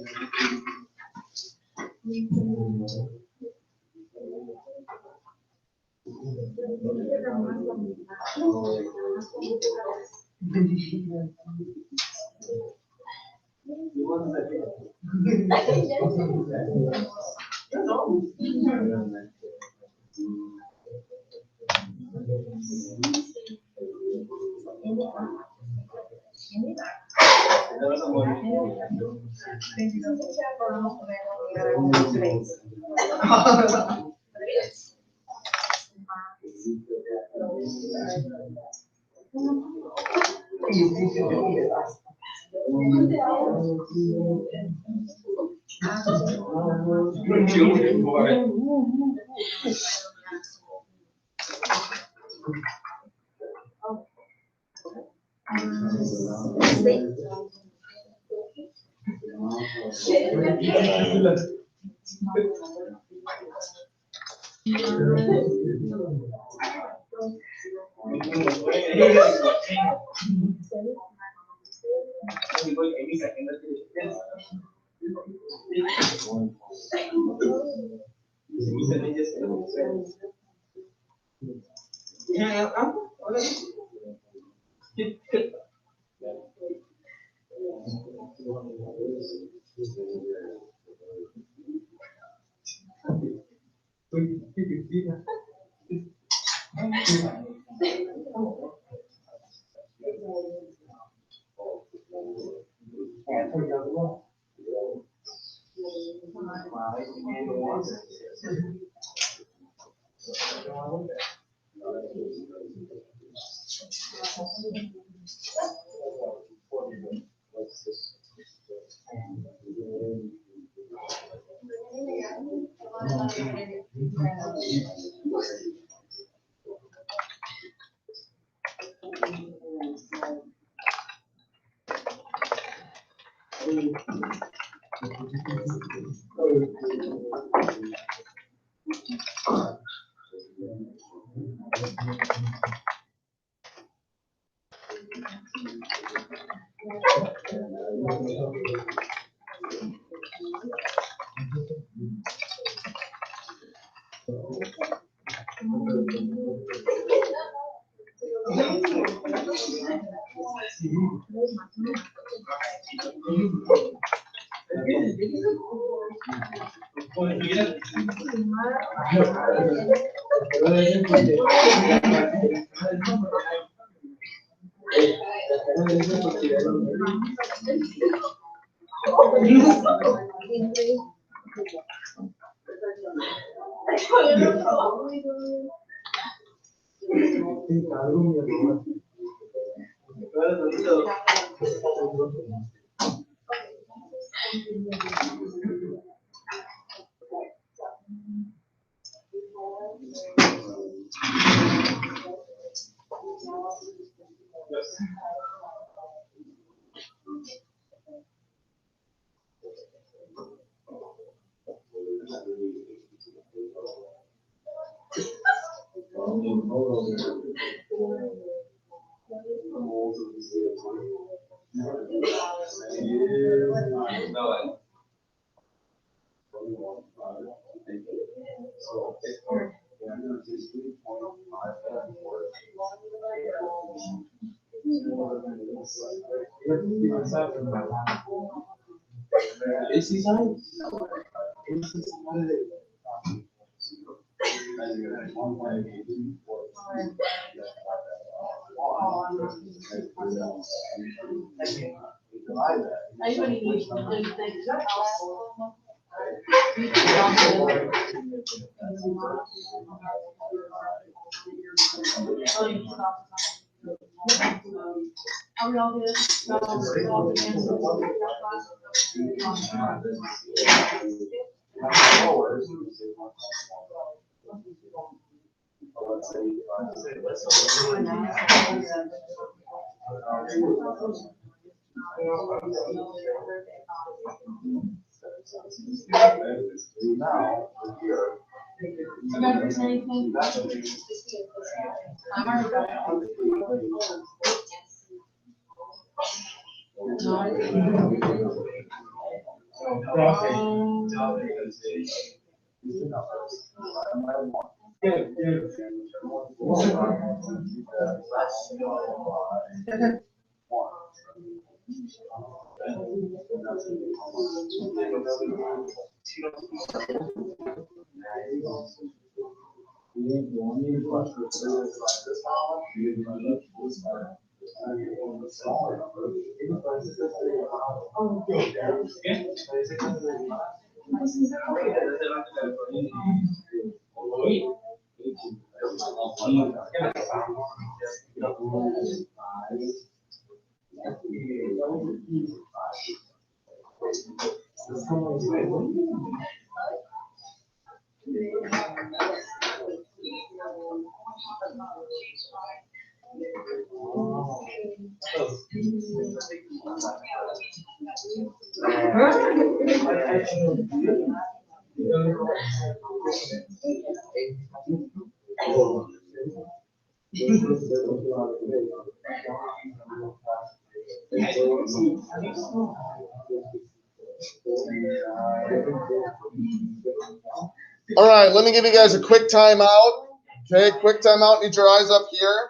All right, let me give you guys a quick timeout. Okay, quick timeout. Need your eyes up here.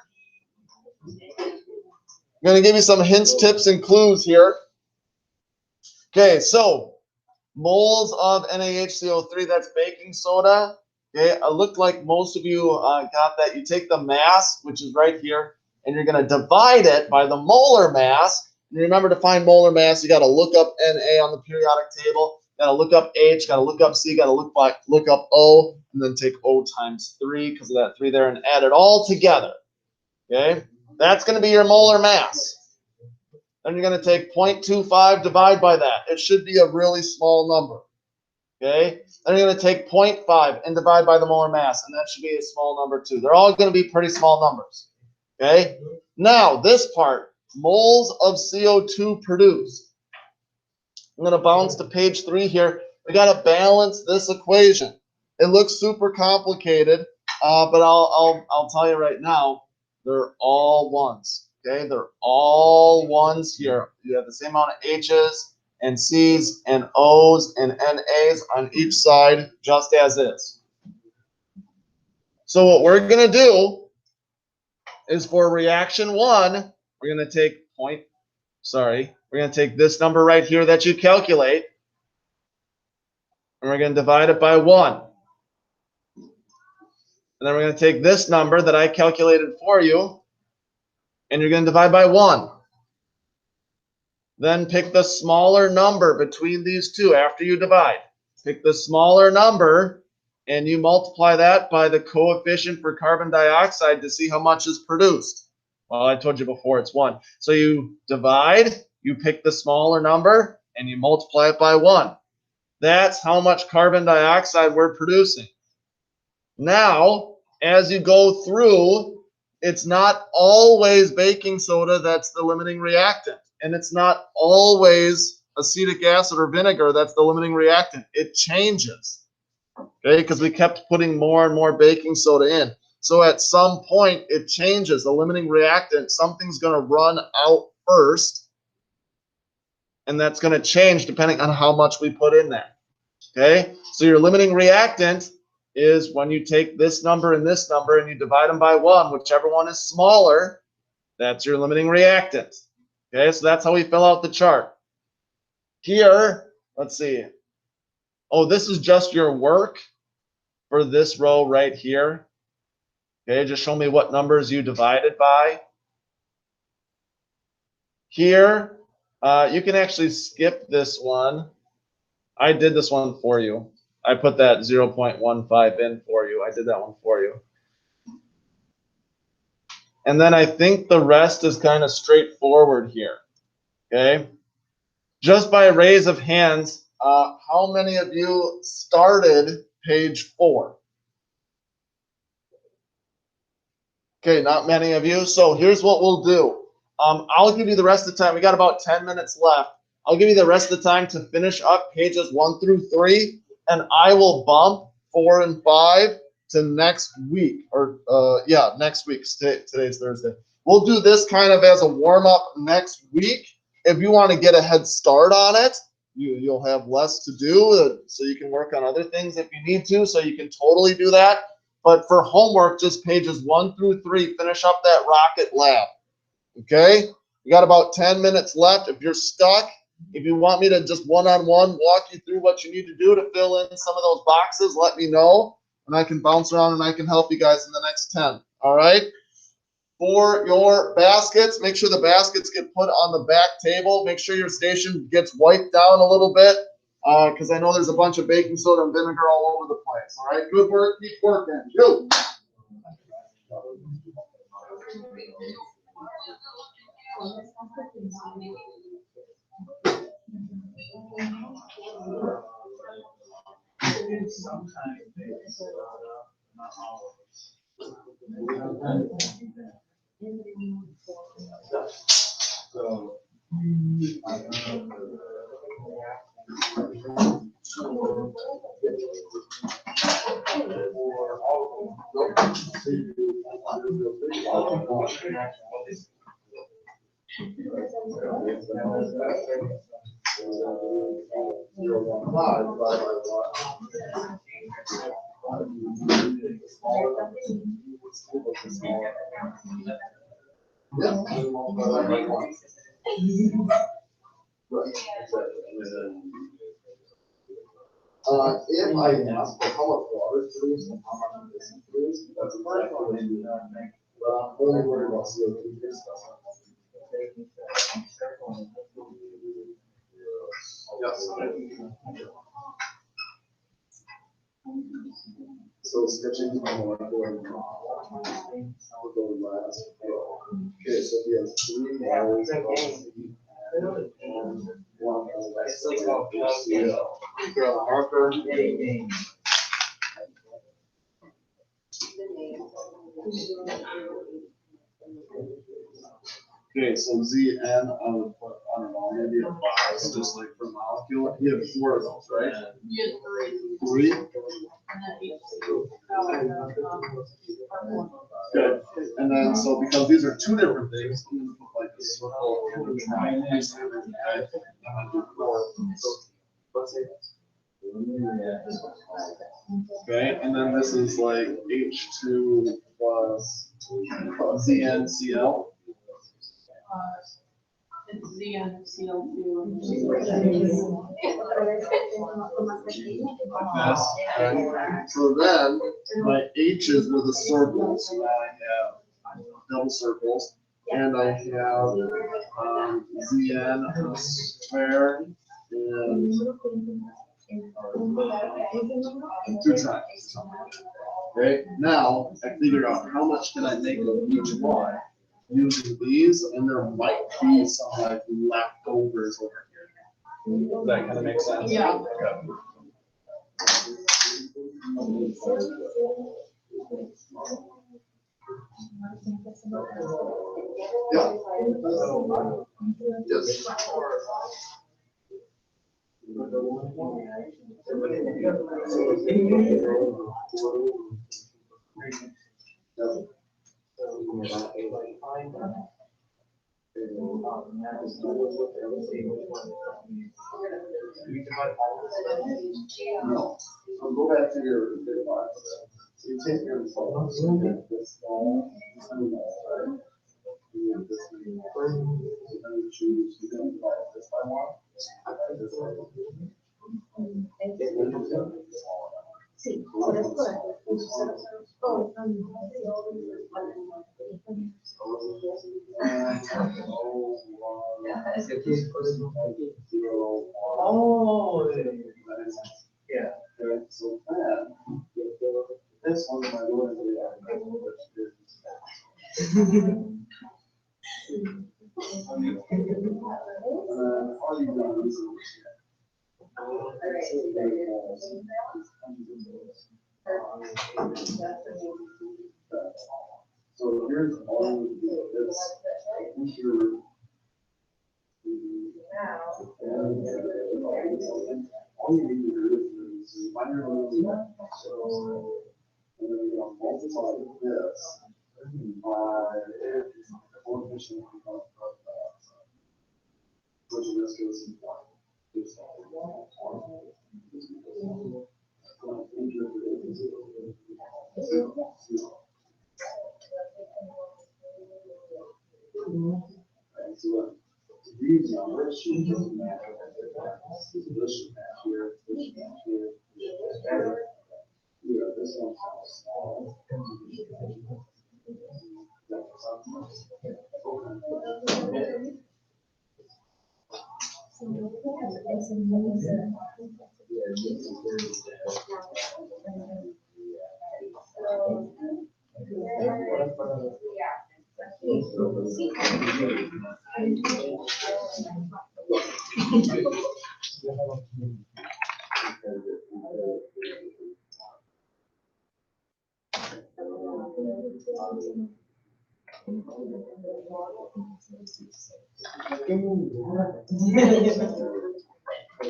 I'm going to give you some hints, tips, and clues here. Okay, so moles of NaHCO3, that's baking soda. Okay, it looked like most of you got that. You take the mass, which is right here, and you're going to divide it by the molar mass. And remember, to find molar mass, you got to look up Na on the periodic table. Got to look up H, got to look up C, got to look up O, and then take O times 3 because of that 3 there and add it all together. Okay, that's going to be your molar mass. Then you're going to take 0.25, divide by that. It should be a really small number. Okay, then you're going to take 0.5 and divide by the molar mass, and that should be a small number too. They're all going to be pretty small numbers. Okay, now this part, moles of CO2 produced. I'm going to bounce to page 3 here. We got to balance this equation. It looks super complicated, but I'll tell you right now, they're all ones. Okay, they're all ones here. You have the same amount of H's and C's and O's and NA's on each side, just as is. So what we're going to do is for reaction 1, we're going to take we're going to take this number right here that you calculate, and we're going to divide it by 1. And then we're going to take this number that I calculated for you, and you're going to divide by 1. Then pick the smaller number between these two after you divide. Pick the smaller number, and you multiply that by the coefficient for carbon dioxide to see how much is produced. Well, I told you before, it's 1. So you divide, you pick the smaller number, and you multiply it by 1. That's how much carbon dioxide we're producing. Now, as you go through, it's not always baking soda that's the limiting reactant. And it's not always acetic acid or vinegar that's the limiting reactant. It changes, okay, because we kept putting more and more baking soda in. So at some point, it changes. The limiting reactant, something's going to run out first, and that's going to change depending on how much we put in there, okay? So your limiting reactant is when you take this number and you divide them by 1, whichever one is smaller, that's your limiting reactant. Okay, so that's how we fill out the chart. Here, let's see. Oh, this is just your work for this row right here. Okay, just show me what numbers you divided by. Here, you can actually skip this one. I did this one for you. I put that 0.15 in for you. I did that one for you. And then I think the rest is kind of straightforward here. Okay, just by a raise of hands, how many of you started page 4? Okay, not many of you. So here's what we'll do. I'll give you the rest of the time. We got about 10 minutes left. I'll give you the rest of the time to finish up pages 1 through 3, and I will bump 4 and 5 to next week. Or next week. Today's Thursday. We'll do this kind of as a warm-up next week. If you want to get a head start on it, you'll have less to do, so you can work on other things if you need to, so you can totally do that. But for homework, just pages 1 through 3, finish up that rocket lab. Okay? We got about 10 minutes left. If you're stuck, if you want me to just one-on-one walk you through what you need to do to fill in some of those boxes, let me know, and I can bounce around and I can help you guys in the next 10. All right? For your baskets, make sure the baskets get put on the back table. Make sure your station gets wiped down a little bit, because I know there's a bunch of baking soda and vinegar all over the place. All right, good work. Keep working. Go. If I ask for how much water is produced and how much of this is produced, that's exactly what I do. I'm only worried about CO2 stuff. Yes. So sketching my molecular model. We'll go last. Okay, so he has 3 moles of and 1 of HCl. Marker. Okay, so Zn I would put, I don't know, maybe a box, just like for molecule. You have 4 of those, right? You had 3? three. And then Good. And then, so because these are 2 different things, I'm gonna put like a circle and a triangle. Okay? I'm gonna do 4 of those. Okay, and then this is like H2 plus ZnCl. It's ZnCl2. Like this. So then my H's were the circles. So now I have double circles, and I have Zn a square and 2 triangles. Okay, now I figured out how much can I make of each one using these, and there might be some like leftovers over here. Does that kind of make sense? Yeah. Okay. Yeah. Yes. No. So go back to your box. So you take your phone, so you get this small, right? You get this many, and then you choose, you can apply this by one. This one. And then you get this small one. Sí, por eso. Oh, yeah. Okay, so then, this one, my lord, all you do is so here's all of this. Here. All you need to do is find your little, so, and then you're gonna multiply this by the coefficient of carbon dioxide, which in this case is 1. Just and so these numbers should just match. This should match here, this should match here. Yeah, this one's small. I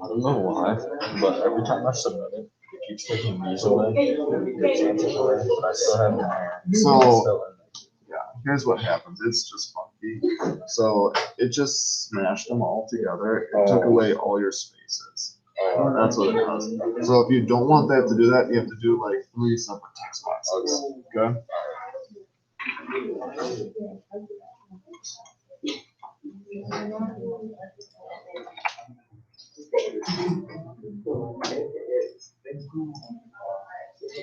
don't know why, but every time I submit it, it keeps taking these away. It can't take away, but I still have the hair. So, yeah, here's what happens. It's just funky. So it just smashed them all together. It took away all your spaces. That's what it does. So if you don't want that to do that, you have to do like 3 separate text boxes. Okay?